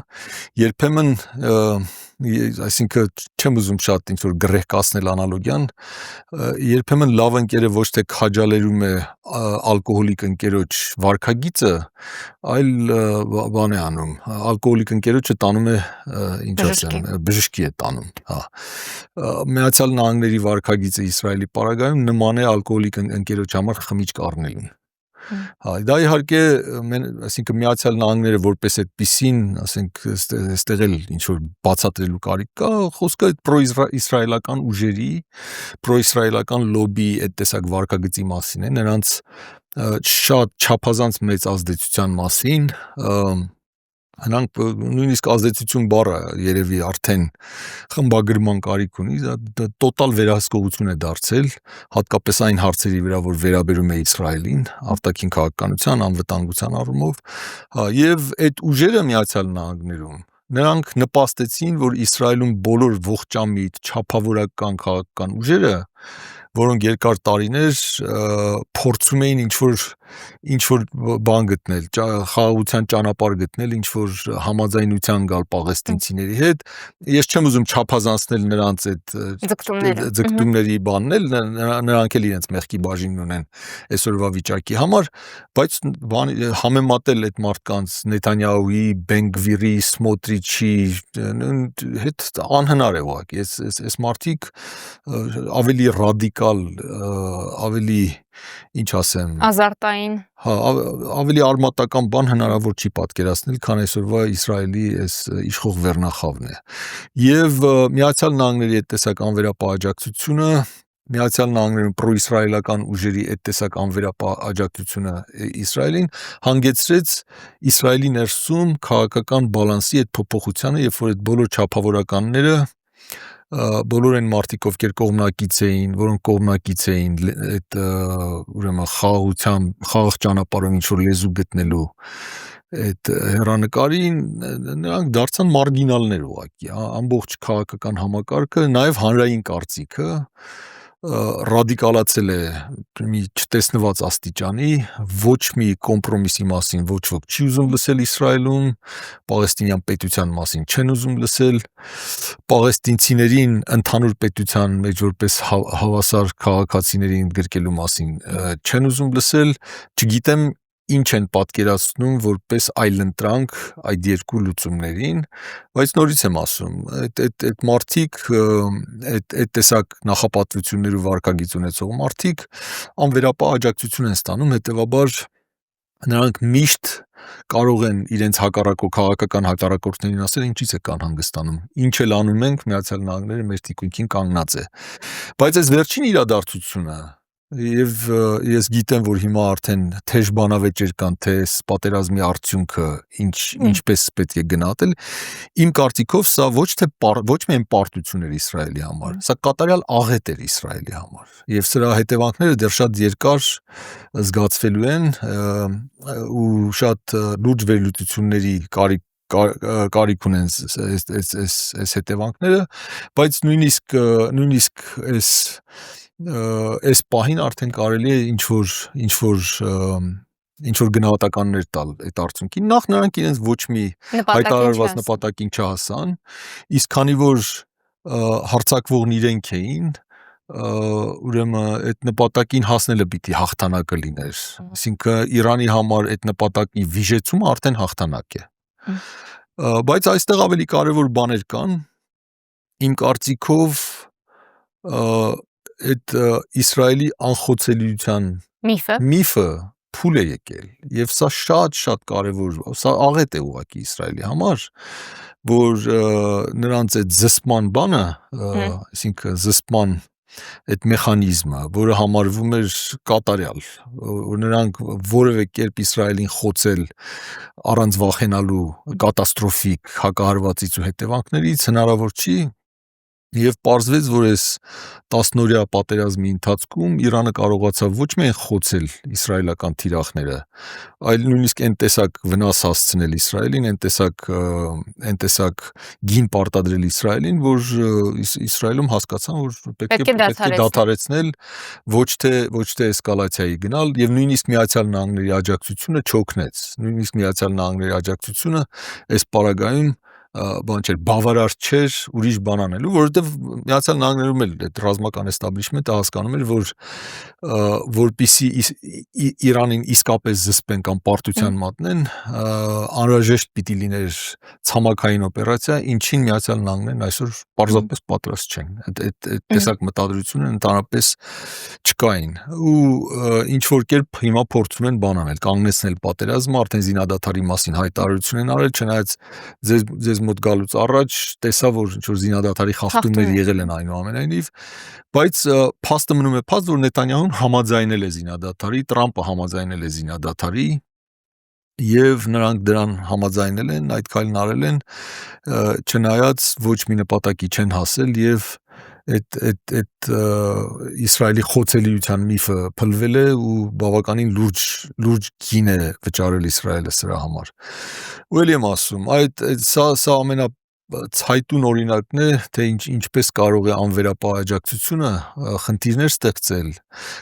երբեմն այսինքն չեմ ուզում շատ ինչ որ գրեհկացնել անալոգիան, երբեմն լավ ընկերը ոչ թե քաջալերում է ալկոհոլիկ ընկերոջ վարքագիծը, այլ բան է անում, ալկոհոլիկ ընկերոջը տանում է, ինչ ասեմ, բժշկի է տանում, Միացյալ Նահանգների վարքագիծը Իսրայելի պարագայում նման է ալկոհոլիկ ընկերոջ համար խմիչք առնելուն։ Դա իհարկե, այսինքն Միացյալ Նահանգները որպես այդպիսին, ասենք, այստեղ էլ ինչ որ բացատրելու կարիք կա, խոսքը պրոիսրայելական ուժերի, պրոիսրայելական լոբի այդ տեսակ վարքագծի մասին է, նրանց շատ չափազանց մեծ ազդեցության մասին, նրանք նույնիսկ ազդեցություն բառը երևի արդեն խմբագրման կարիք ունի, դա տոտալ վերահսկողություն է դարձել, հատկապես այն հարցերի վրա, որ վերաբերում է Իսրայելին, արտաքին քաղաքականության, անվտանգության առումով, եւ այդ ուժերը Միացյալ Նահանգներում նրանք նպաստեցին, որ Իսրայելում բոլոր ողջամիտ չափավորական քաղաքական ուժերը, որոնք երկար տարիներ փորձում էին ինչ որ բան գտնել, խաղաղության ճանապարհ գտնել, ինչ որ համաձայնության գալ պաղեստինցիների հետ, ես չեմ ուզում չափազանցնել նրանց այդ ձգտումների բանն էլ, նրանք էլ իրենց մեղքի բաժինն ունեն այսօրվա վիճակի համար, բայց համեմատել այդ մարդկանց Նեթանյահուի, Բեն-Գվիրի, Սմոտրիչի հետ անհնար է ուղղակի, այս մարդիկ ավելի ռադիկալ, ավելի, ինչ ասեմ, ազարտային, ավելի արմատական բան հնարավոր չի պատկերացնել, քան այսօրվա Իսրայելի այս իշխող վերնախավն է։ Եվ Միացյալ Նահանգների այդ տեսակ անվերապահ աջակցությունը, Միացյալ Նահանգներում պրոիսրայելական ուժերի այդ տեսակ անվերապահ աջակցությունը Իսրայելին հանգեցրեց Իսրայելի ներսում քաղաքական բալանսի այդ փոփոխությանը, երբ որ այդ բոլոր չափավորականները բոլոր այն մարդիկ, ովքեր կողմնակից էին, որոնք կողմնակից էին այդ ուրեմն խաղաղ ճանապարհում ինչ որ լեզու գտնելու այդ հերանեկարին, նրանք դարձան մարգինալներ ուղղակի, ամբողջ քաղաքական համակարգը, նաև հանրային կարծիքը ռադիկալացել է մի չտեսնված աստիճանի, ոչ մի կոմպրոմիսի մասին ոչ ոք չի ուզում լսել Իսրայելում, պաղեստինյան պետության մասին չեն ուզում լսել, պաղեստինցիներին ընդհանուր պետության մեջ որպես հավասար քաղաքացիների ընդգրկելու մասին չեն ուզում լսել, չգիտեմ ինչ են պատկերացնում որպես այլընտրանք այդ երկու լուծումներին, բայց նորից եմ ասում, այդ մարդիկ, այդ տեսակ նախապատվություններ ու վարկագիծ ունեցող մարդիկ անվերապահ աջակցություն են ստանում, հետևաբար նրանք միշտ կարող են իրենց քաղաքական հակառակորդներին ասել, ինչից է կան հանգստանում, ինչ էլ անում ենք, Միացյալ Նահանգները մեր թիկունքին կանգնած է, բայց այս վերջին իրադարձությունը եւ ես գիտեմ, որ հիմա արդեն թեժ բանավեճեր կան, թե պատերազմի արդյունքը ինչպես պետք է գնահատել, իմ կարծիքով սա ոչ միայն պարտություն էր Իսրայելի համար, սա կատարյալ աղետ էր Իսրայելի համար, եւ սրա հետևանքները դեռ շատ երկար զգացվելու են ու շատ լուրջ վերլուծությունների կարիք ունեն այս հետևանքները, բայց նույնիսկ այս պահին արդեն կարելի է ինչ որ գնահատականներ տալ այդ արդյունքին, նախ նրանք իրենց ոչ մի հայտարարված նպատակին չհասան, իսկ քանի որ հարձակվողն իրենք էին, ուրեմն այդ նպատակին հասնելը պիտի հաղթանակը լիներ, այսինքն Իրանի համար այդ նպատակի վիժեցումը արդեն հաղթանակ է, բայց այստեղ ավելի կարևոր բաներ կան, իմ կարծիքով այդ Իսրայելի անխոցելիության միֆը փուլ է եկել եւ սա շատ կարևոր, սա աղետ է ուղղակի Իսրայելի համար, որ նրանց այդ զսպման բանը, այսինքն զսպման այդ մեխանիզմը, որը համարվում էր կատարյալ, որ նրանք որևէ կերպ Իսրայելին խոցել առանց վախենալու կատաստրոֆիկ հակահարվածից ու հետևանքներից հնարավոր չի եւ պարզվեց, որ այս 10-օրյա պատերազմի ընթացքում Իրանը կարողացավ ոչ միայն խոցել իսրայելական թիրախները, այլ նույնիսկ այն տեսակ վնաս հասցնել Իսրայելին, այն տեսակ գին պարտադրել Իսրայելին, որ Իսրայելում հասկացան, որ պետք է դադարեցնել, ոչ թե էսկալացիայի գնալ եւ նույնիսկ Միացյալ Նահանգների աջակցությունը չօգնեց, նույնիսկ Միացյալ Նահանգների աջակցությունը այս պարագայում բավարար չէր ուրիշ բան անելու, որովհետև Միացյալ Նահանգներում էլ այդ ռազմական էստաբլիշմենտը հասկանում էր, որ որպեսզի Իրանին իսկապես զսպեն կամ պարտության մատնեն, անհրաժեշտ պիտի լիներ ցամաքային օպերացիա, ինչին Միացյալ Նահանգներն այսօր պարզապես պատրաստ չեն։ Այդ տեսակ մտադրությունը ընդհանրապես չկային ու ինչ որ կերպ հիմա փորձում են բան անել, կանգնեցնել պատերազմը, արդեն զինադադարի մասին հայտարարություն են արել, չնայած ձեզ մոտ գալուց առաջ տեսա, որ ինչ որ զինադադարի խախտումներ եղել են այնուամենայնիվ, բայց փաստը մնում է փաստ, որ Նետանյահուն համաձայնել է զինադադարի, Տրամպը համաձայնել է զինադադարի եւ նրանք դրան համաձայնել են, այդ քայլն արել են, չնայած ոչ մի նպատակի չեն հասել եւ այդ Իսրայելի խոցելիության միֆը փլվել է ու բավականին լուրջ գին է վճարել Իսրայելը սրա համար։ Ու ելի եմ ասում, սա ամենացայտուն օրինակն է, թե ինչպես կարող է անվերապահ աջակցությունը խնդիրներ ստեղծել,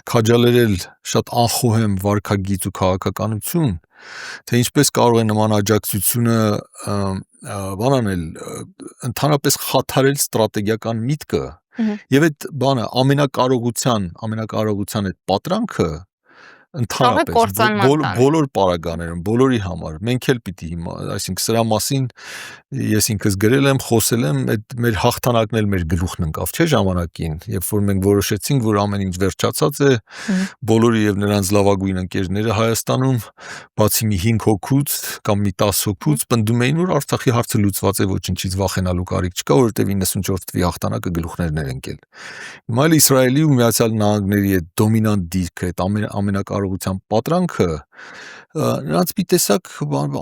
քաջալերել շատ անխոհեմ վարքագիծ ու քաղաքականություն, թե ինչպես կարող է նման աջակցությունը բան անել, ընդհանրապես խաթարել ստրատեգիական միտքը եւ այդ բանը ամենակարողության այդ պատրանքը ընդհանրապես բոլոր պարագաներում, բոլորի համար, մենք էլ պիտի հիմա, այսինքն սրա մասին ես ինքս գրել եմ, խոսել եմ, այդ մեր հաղթանակն էլ մեր գլուխն ընկավ, չէ՞ ժամանակին, երբ որ մենք որոշեցինք, որ ամեն ինչ վերջացած է, բոլորը եւ նրանց լավագույն ընկերները Հայաստանում, բացի մի 5 հոգուց կամ մի 10 հոգուց, պնդում էին, որ Արցախի հարցը լուծված է, ոչինչից վախենալու կարիք չկա, որովհետեւ 94 թվականի հաղթանակը գլուխներն էր ընկել։ Հիմա էլ Իսրայելի ու Միացյալ Նահանգների այդ դոմինանտ դիրքը, այդ ամենակարողության պատրանքը նրանց մի տեսակ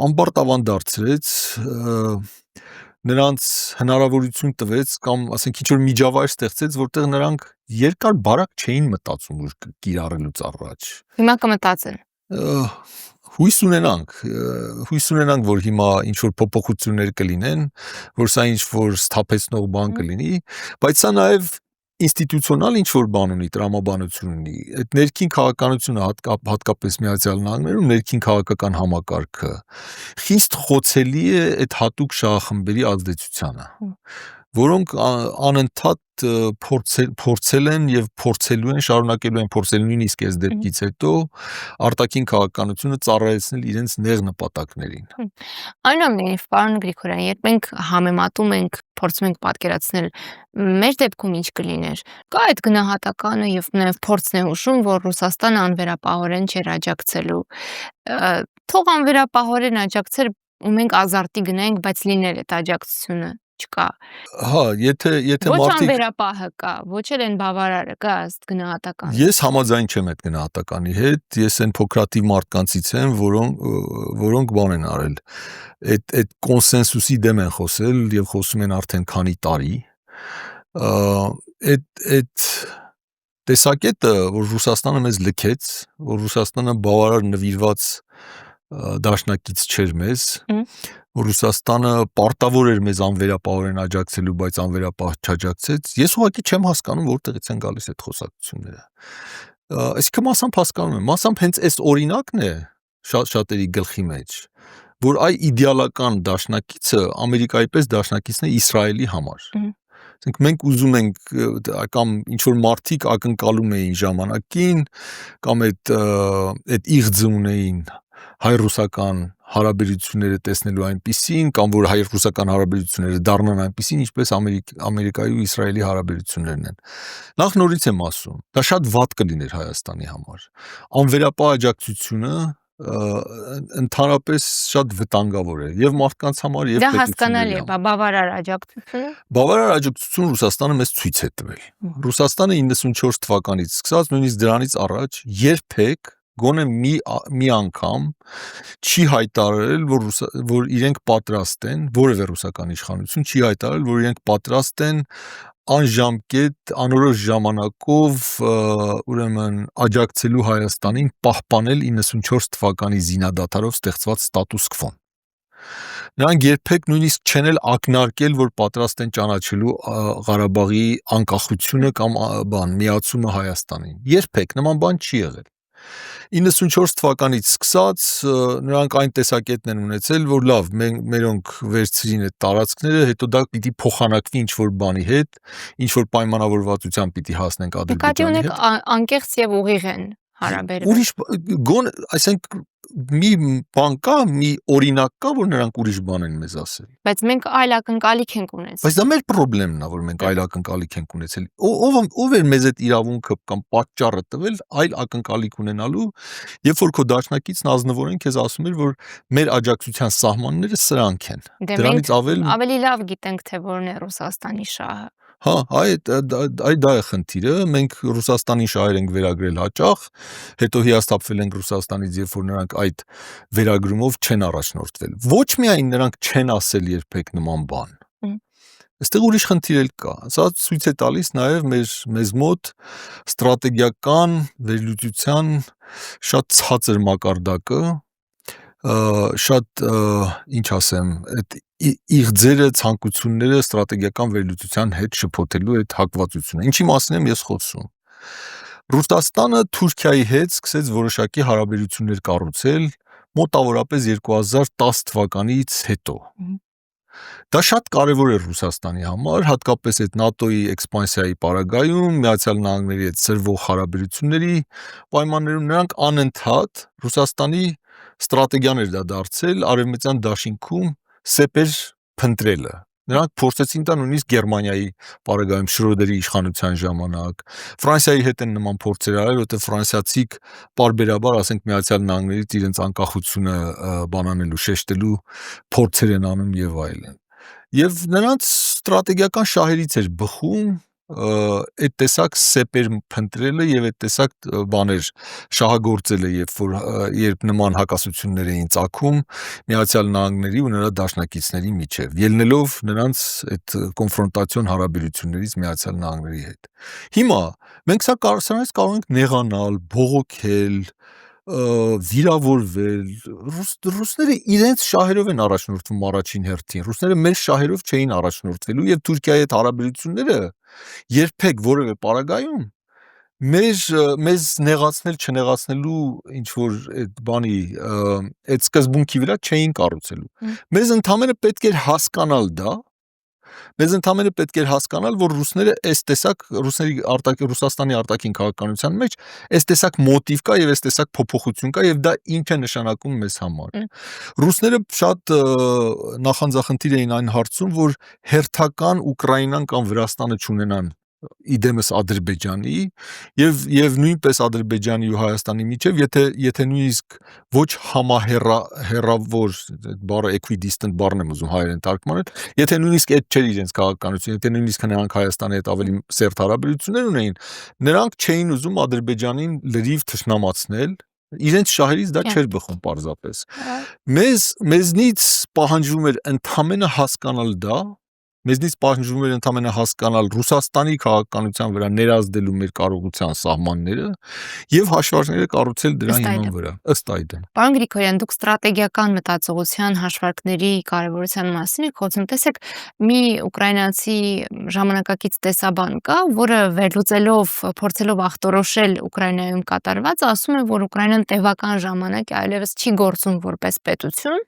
ամբարտավան դարձրեց նրանց հնարավորություն տվեց կամ ասենք ինչ որ միջավայր ստեղծեց, որտեղ նրանք երկար բարակ չէին մտածում որ կիրառելուց առաջ։ Հիմա կմտածեն։ Հույս ունենանք, որ հիմա ինչ որ փոփոխություններ կլինեն, որ սա ինչ որ սթափեցնող բան կլինի, բայց սա նաև ինստիտուցիոնալ ինչ որ բան ունի, տրամաբանություն ունի։ Այդ ներքին քաղաքականությունը հատկապես Միացյալ Նահանգներում ներքին քաղաքական համակարգը խիստ խոցելի է այդ հատուկ շահախմբերի ազդեցությանը, որոնք անընդհատ փորձել են եւ փորձելու են, շարունակելու են փորձել նույնիսկ այս դեպքից հետո արտաքին քաղաքականությունը ծառայեցնել իրենց նեղ նպատակներին։ Այնուամենայնիվ, պարոն Գրիգորյան, երբ մենք համեմատում ենք, փորձում ենք պատկերացնել մեր դեպքում ինչ կլիներ, կա այդ գնահատականը եւ նաեւ փորձն է հուշում, որ Ռուսաստանը անվերապահորեն չէր աջակցելու։ Թող անվերապահորեն աջակցեր ու մենք ազարտի գնայինք, բայց լիներ այդ աջակցությունը չկա։ Հա, եթե Ոչ մարդիկ անվերապահը կա, ոչ էլ այն բավարարը կա ըստ գնահատականի։ Ես համաձայն չեմ այդ գնահատականի հետ, ես այն փոքրաթիվ մարդկանցից եմ, որոնք բան են արել։ Այդ կոնսենսուսի դեմ են խոսել եւ խոսում են արդեն քանի տարի։ Այդ տեսակետը, որ Ռուսաստանը մեզ լքեց, որ Ռուսաստանը բավարար նվիրված դաշնակից չէր մեզ, որ Ռուսաստանը պարտավոր էր մեզ անվերապահորեն աջակցելու, բայց անվերապահ չաջակցեց, ես ուղղակի չեմ հասկանում որտեղից են գալիս այդ խոսակցությունները։ Այսինքն մասամբ հասկանում եմ, մասամբ հենց այս օրինակն է շատերի գլխի մեջ, որ այ իդեալական դաշնակիցը Ամերիկայի պես դաշնակիցն է Իսրայելի համար։ Այսինքն մենք ուզում ենք կամ ինչ որ մարդիկ ակնկալում էին ժամանակին կամ այդ իղձը ունեին հայ-ռուսական հարաբերությունները տեսնելու այնպիսին կամ որ հայ-ռուսական հարաբերությունները դառնան այնպիսին, ինչպես Ամերիկայի ու Իսրայելի հարաբերություններն են։ Նախ նորից եմ ասում, դա շատ վատ կլիներ Հայաստանի համար։ Անվերապահ աջակցությունը ընդհանրապես շատ վտանգավոր է եւ մարդկանց համար եւ Դա պետությունների հասկանալի է, համար։ բավարար աջակցությունը։ Բավարար աջակցություն Ռուսաստանը մեզ ցույց է տվել։ Ռուսաստանը 94 թվականից սկսած նույնիսկ դրանից առաջ երբեք գոնե մի անգամ չի հայտարարել, որ իրենք պատրաստ են, որևէ ռուսական իշխանություն չի հայտարարել, որ իրենք պատրաստ են անժամկետ անորոշ ժամանակով ուրեմն աջակցելու Հայաստանին պահպանել 94 թվականի զինադադարով ստեղծված ստատուս քվոն։ Նրանք երբեք նույնիսկ չեն էլ ակնարկել, որ պատրաստ են ճանաչելու Ղարաբաղի անկախությունը կամ միացումը Հայաստանին։ Երբեք նման բան չի եղել։ 94 թվականից սկսած նրանք այն տեսակետն են ունեցել, որ լավ, մերոնք վերցրին այդ տարածքները, հետո դա պիտի փոխանակվի ինչ-որ բանի հետ, ինչ-որ պայմանավորվածության պիտի հասնենք Նկատի Ադրբեջանի ունեք հետ։ անկեղծ եւ ուղիղ են հարաբերվում։ Ուրիշ այսինքն մի բան կա, մի օրինակ կա, որ նրանք ուրիշ բան են մեզ ասել։ Բայց մենք այլ ակնկալիք ենք ունեցել։ Բայց դա մեր խնդիրն է, որ մենք այլ ակնկալիք ենք ունեցել։ Ով էր մեզ այդ իրավունքը կամ պատճառը տվել այլ ակնկալիք ունենալու, երբ որ քո դաշնակիցն ազնվորեն քեզ ասում էր, որ մեր աջակցության սահմանները սրանք են։ Դե Դրանից մենք ավելի լավ գիտենք, թե որն է Ռուսաստանի շահը։ Հա, դա է խնդիրը, մենք Ռուսաստանի շահեր ենք վերագրել հաճախ, հետո հիասթափվել ենք Ռուսաստանից, երբ որ նրանք այդ վերագրումով չեն առաջնորդվել։ Ոչ միայն նրանք չեն ասել երբեք նման բան։ Այստեղ ուրիշ խնդիր էլ կա։ Սա ցույց է տալիս նաև մեզ մոտ ստրատեգիական վերլուծության շատ ցածր մակարդակը, շատ ինչ ասեմ, այդ իղձերը, ցանկությունները ստրատեգիական վերլուծության հետ շփոթելու այդ հակվածությունը։ Ինչի մասին եմ ես խոսում։ Ռուսաստանը Թուրքիայի հետ սկսեց որոշակի հարաբերություններ կառուցել մոտավորապես 2010 թվականից հետո։ Դա շատ կարևոր էր Ռուսաստանի համար, հատկապես այդ ՆԱՏՕ-ի էքսպանսիայի պարագայում, Միացյալ Նահանգների հետ սրվող հարաբերությունների պայմաններում նրանք անընդհատ Ռուսաստանի ստրատեգիան էր դա դարձել արևմտյան դաշինքում սեպեր փնտրելը։ Նրանք փորձեցին դա նույնիսկ Գերմանիայի պարագայում Շրոդերի իշխանության ժամանակ, Ֆրանսիայի հետ են նման փորձեր արել, որտեղ ֆրանսիացիք պարբերաբար, ասենք Միացյալ Նահանգներից իրենց անկախությունը բանանելու, շեշտելու փորձեր են անում եւ այլն։ Եվ նրանց ստրատեգիական շահերից էր բխում այդ տեսակ սեպեր փնտրելը եւ այդ տեսակ բաներ շահագործելը, երբ նման հակասություններ էին ծագում Միացյալ Նահանգների ու նրա դաշնակիցների միջև, ելնելով նրանց այդ կոնֆրոնտացիոն հարաբերություններից Միացյալ Նահանգների հետ։ Հիմա մենք սրանից կարող ենք նեղանալ, բողոքել, վիրավորվել, ռուսները իրենց շահերով են առաջնորդվում առաջին հերթին, ռուսները մեր շահերով չէին առաջնորդվելու եւ Թուրքիայի հետ հարաբերությունները երբեք որևէ պարագայում մեզ նեղացնել, չնեղացնելու ինչ որ այդ բանի այդ սկզբունքի վրա չէին կառուցելու։ Մեզ ընդհանրապես պետք էր հասկանալ դա, որ ռուսները այս տեսակ Ռուսաստանի արտաքին քաղաքականության մեջ այս տեսակ մոտիվ կա եւ այս տեսակ փոփոխություն կա եւ դա ինչ է նշանակում մեզ համար։ Ռուսները շատ նախանձախնդիր էին այն հարցում, որ հերթական Ուկրաինան կամ Վրաստանը չունենան իդեմս Ադրբեջանի եւ նույնպես Ադրբեջանի ու Հայաստանի միջև, եթե նույնիսկ ոչ համահեռավոր, բառը equidistant բառն եմ ուզում հայերեն թարգմանել, եթե նույնիսկ այդ չէր իրենց քաղաքականությունը, եթե նույնիսկ նրանք Հայաստանի հետ ավելի սերտ հարաբերություններ ունեին, նրանք չէին ուզում Ադրբեջանին լրիվ թշնամացնել, իրենց շահերից դա չէր բխում պարզապես։ Մեզնից պահանջվում էր ընդամենը հասկանալ դա, մեզնից պահանջվում էր ընդամենը հասկանալ Ռուսաստանի քաղաքականության վրա ներազդելու մեր կարողության սահմանները եւ հաշվարկները կառուցել դրա հիման վրա, ըստ այդմ։ Պարոն Գրիգորյան, դուք ստրատեգիական մտածողության հաշվարկների կարևորության մասին եք խոսում։ Տեսեք, մի ուկրաինացի ժամանակակից տեսաբան կա, որը վերլուծելով, փորձելով ախտորոշել Ուկրաինայում կատարվածը, ասում է, որ Ուկրաինան տևական ժամանակ այլևս չի գործում որպես պետություն,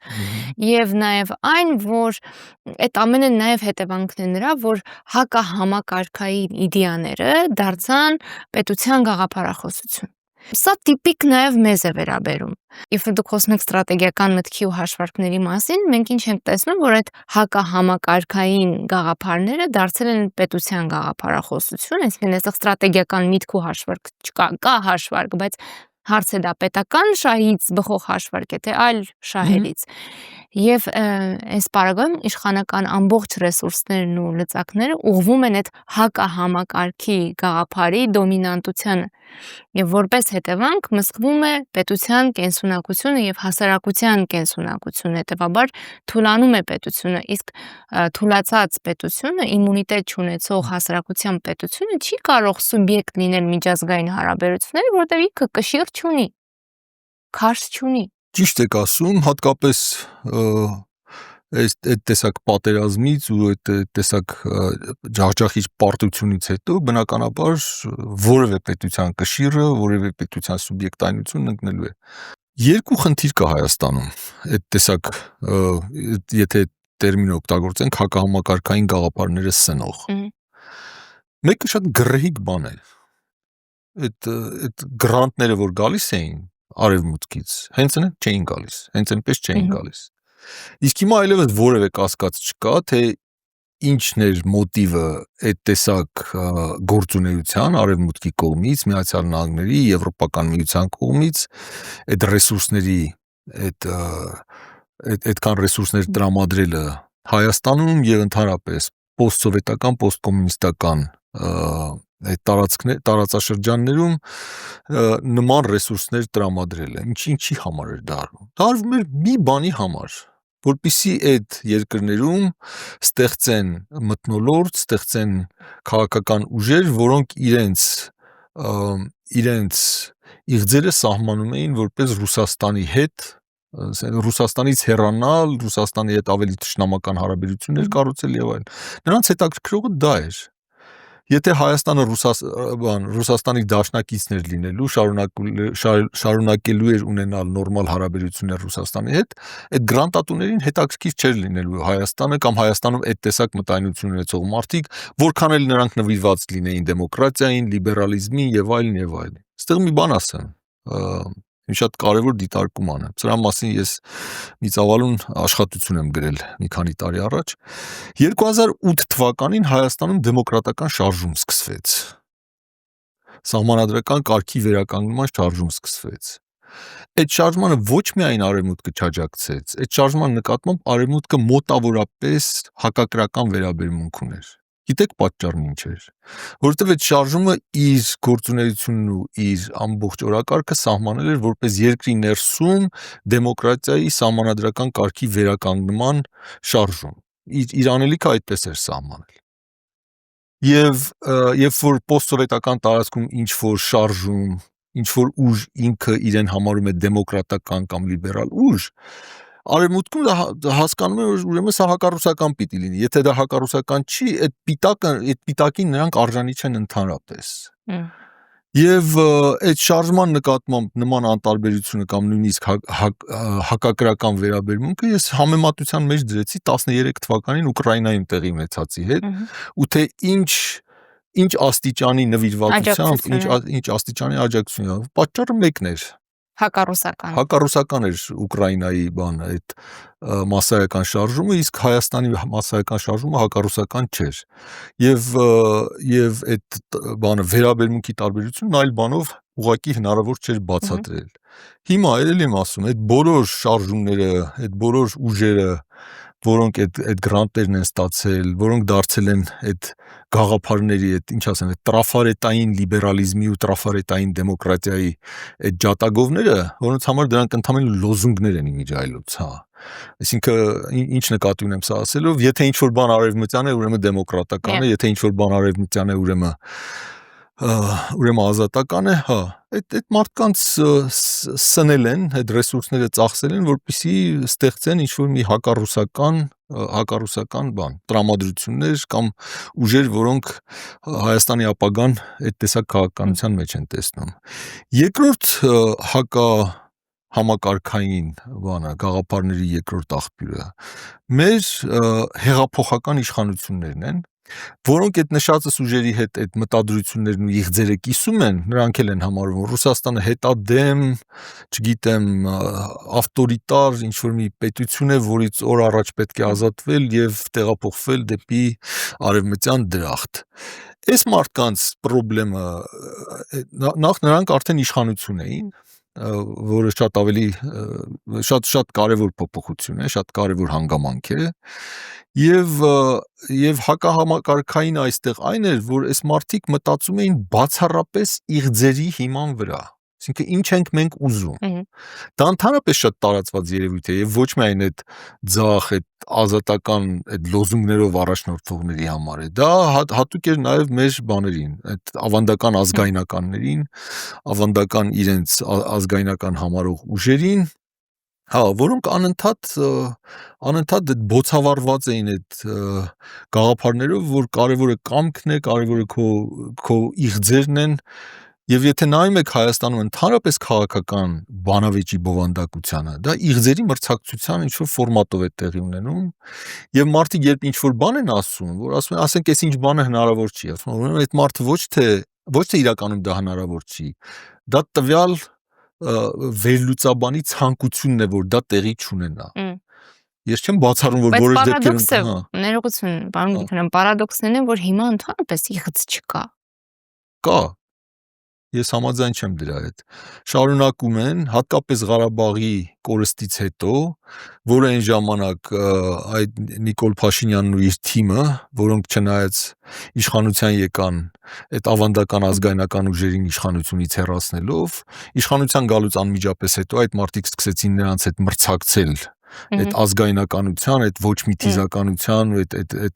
եւ նաեւ այն, որ այդ ամենը նաեւ հետևանքն է նրա, որ հակահամակարգային իդեաները դարձան պետության գաղափարախոսություն։ Սա տիպիկ նաև մեզ է վերաբերում։ Երբ դուք խոսում եք ստրատեգիական մտքի ու հաշվարկների մասին, մենք ինչ ենք տեսնում, որ այդ հակահամակարգային գաղափարները դարձել են պետության գաղափարախոսություն, այսինքն այստեղ ստրատեգիական միտք ու հաշվարկ չկա, կա հաշվարկ, բայց հարցը դա պետական շահից բխող հաշվարկ է, թե այլ շահերից։ Եվ այս պարագայում իշխանական ամբողջ ռեսուրսներն ու լծակները ուղղվում են այդ հակահամակարգի գաղափարի դոմինանտությանը եւ որպես հետևանք մսկվում է պետության կենսունակությունը եւ հասարակության կենսունակությունը, հետեւաբար թուլանում է պետությունը, իսկ թուլացած պետությունը, իմունիտետ չունեցող հասարակության պետությունը չի կարող սուբյեկտ լինել միջազգային հարաբերությունների, որտեղ ինքը կշիռ չունի, քարս չունի։ Ճիշտ եք ասում, հատկապես այդ տեսակ պատերազմից ու այդ տեսակ ջախջախիչ պարտությունից հետո բնականաբար որևէ պետության կշիռը, որևէ պետության սուբյեկտայնությունն ընկնելու է։ Երկու խնդիր կա Հայաստանում, այդ տեսակ եթե տերմին օգտագործենք հակահամակարգային գաղափարները սնող։ Մեկը շատ գռեհիկ բան է։ Այդ գրանտները, որ գալիս էին արևմուտքից, հենց այնպես չէին գալիս։ Իսկ հիմա այլևս որևէ կասկած չկա, թե ինչն էր մոտիվը այդ տեսակ գործունեության արևմուտքի կողմից, Միացյալ Նահանգների, Եվրոպական միության կողմից այդ ռեսուրսների այդքան ռեսուրսներ տրամադրելը Հայաստանում եւ ընդհանրապես պոստսովետական, պոստկոմունիստական այդ տարածաշրջաններում նման ռեսուրսներ տրամադրելը ինչի համար էր դառնում։ Դառնում էր մի բանի համար, որպեսզի այդ երկրներում ստեղծեն մթնոլորտ, ստեղծեն քաղաքական ուժեր, որոնք իրենց իղձերը սահմանում էին որպես Ռուսաստանի հետ, Ռուսաստանից հեռանալ, Ռուսաստանի հետ ավելի թշնամական հարաբերություններ կառուցել եւ այլն։ Նրանց հետաքրքրողը դա էր։ Եթե Հայաստանը Ռուսաստանի դաշնակիցներ լինելու, շարունակելու էր ունենալ նորմալ հարաբերություններ Ռուսաստանի հետ, այդ գրանտատուներին հետաքրքիր չէր լինելու Հայաստանը կամ Հայաստանում այդ տեսակ մտայնություն ունեցող մարդիկ, որքան էլ նրանք նվիրված լինեին դեմոկրատիային, լիբերալիզմին եւ այլն եւ այլն։ Այստեղ մի բան ասեմ, մի շատ կարևոր դիտարկում անեմ։ Սրա մասին ես մի ծավալուն աշխատություն եմ գրել մի քանի տարի առաջ։ 2008 թվականին Հայաստանում դեմոկրատական շարժում սկսվեց։ Սահմանադրական կարգի վերականգնման շարժում սկսվեց։ Այդ շարժմանը ոչ միայն արևմուտքը չաջակցեց, այդ շարժման նկատմամբ արևմուտքը մոտավորապես հակակրական վերաբերմունք ուներ։ Գիտեք պատճառն ինչ էր, որովհետև այդ շարժումը իր գործունեությունն ու իր ամբողջ օրակարգը սահմանել էր որպես երկրի ներսում դեմոկրատիայի սահմանադրական կարգի վերականգնման շարժում։ Իր անելիքը այդպես էր սահմանել։ Եվ երբ որ պոստսովետական տարածքում ինչ որ շարժում, ինչ որ ուժ ինքը իրեն համարում է դեմոկրատական կամ լիբերալ ուժ, Արևմուտքում հասկանում են, որ ուրեմն սա հակառուսական պիտի լինի։ Եթե դա հակառուսական չի, այդ պիտակին նրանք արժանի չեն ընդհանրապես։ Եվ այդ շարժման նկատմամբ նման անտարբերությունը կամ նույնիսկ հակակրական վերաբերմունքը ես համեմատության մեջ դրեցի 13 թվականին Ուկրաինայում տեղի ունեցածի հետ, ու թե ինչ աստիճանի նվիրվածությամբ, ինչ աստիճանի աջակցություն, պատճառը մեկն էր։ Հակառուսական էր Ուկրաինայի այդ մասսայական շարժումը, իսկ Հայաստանի մասսայական շարժումը հակառուսական չէր։ Եվ այդ վերաբերմունքի տարբերությունն այլ բանով ուղղակի հնարավոր չէր բացատրել։ Հիմա էլ եմ ասում, այդ բոլոր շարժումները, այդ բոլոր ուժերը, որոնք այդ գրանտերն են ստացել, որոնք դարձել են այդ գաղափարների, այդ տրաֆարետային լիբերալիզմի ու տրաֆարետային դեմոկրատիայի այդ ջատագովները, որոնց համար դրանք ընդհանրապես լոզունգներ են իմիջայլոց, հա։ Այսինքն ինչ նկատի ունեմ սա ասելով, եթե ինչ որ բան արևմտյան է, ուրեմն դեմոկրատական է, եթե ինչ որ բան արևմտյան է, ուրեմն ազատական է, հա։ Այդ մարդկանց սնել են, այդ ռեսուրսները ծախսել են, որպեսզի ստեղծեն ինչ-որ մի հակառուսական բան, տրամադրություններ կամ ուժեր, որոնք Հայաստանի ապագան այդ տեսակ քաղաքականության մեջ են տեսնում։ Երկրորդ համակարգային գաղափարների երկրորդ աղբյուրը մեր հեղափոխական իշխանություններն են, որոնք այդ նշածս ուժերի հետ այդ մտադրություններն ու իղձերը կիսում են, նրանք էլ են համարում Ռուսաստանը հետադեմ, չգիտեմ, ավտորիտար ինչ-որ մի պետություն է, որից օր առաջ պետք է ազատվել եւ տեղափոխվել դեպի արևմտյան դրախտ։ Այս մարդկանց խնդրեմը նախ նրանք արդեն իշխանություն էին, որը շատ կարևոր փոփոխություն է, շատ կարևոր հանգամանք է, եւ հակահամակարգային այստեղ այն էր, որ այս մարդիկ մտածում էին բացառապես իղձերի հիման վրա, այսինքն ինչ ենք մենք ուզում։ Դա ընդհանրապես շատ տարածված երևույթ է եւ ոչ միայն այդ ձախ, այդ ազատական այդ լոզունգներով առաջնորդողների համար է։ Դա հատուկ էր նաեւ մեր բաներին, այդ ավանդական ազգայնականներին, ավանդական իրենց ազգայնական համարող ուժերին, հա, որոնք անընդհատ բոցավառված էին այդ գաղափարներով, որ կարևորը կամքն է, կարևորը քո իղձերն են, եւ եթե նայում եք Հայաստանում ընդհանրապես քաղաքական բանավեճի բովանդակությանը, դա իղձերի մրցակցության ինչ-որ ֆորմատով է տեղի ունենում, եւ մարդիկ երբ ինչ-որ բան են ասում, որ ասում են, ասենք, այս ինչ բանը հնարավոր չի, ասում են, այդ մարդը ոչ թե իրականում դա հնարավոր չի, դա տվյալ վերլուծաբանի ցանկությունն է, որ դա տեղի չունենա։ Ես չեմ բացառում, որ որոշ դեպքերում ներողություն, պարոն Գիգարյան, պարադոքսն է, որ հիմա ընդհանրապես իղձ չկա։ Կա։ Ես համաձայն չեմ դրա հետ։ Շարունակում են, հատկապես Ղարաբաղի կորստից հետո, որ այն ժամանակ այդ Նիկոլ Փաշինյանն ու իր թիմը, որոնք չնայած իշխանության եկան այդ ավանդական ազգայնական ուժերին իշխանությունից հեռացնելով, իշխանության գալուց անմիջապես հետո այդ մարդիկ սկսեցին նրանց հետ մրցակցել այդ ազգայնականության, այդ ոչ միթիզականության,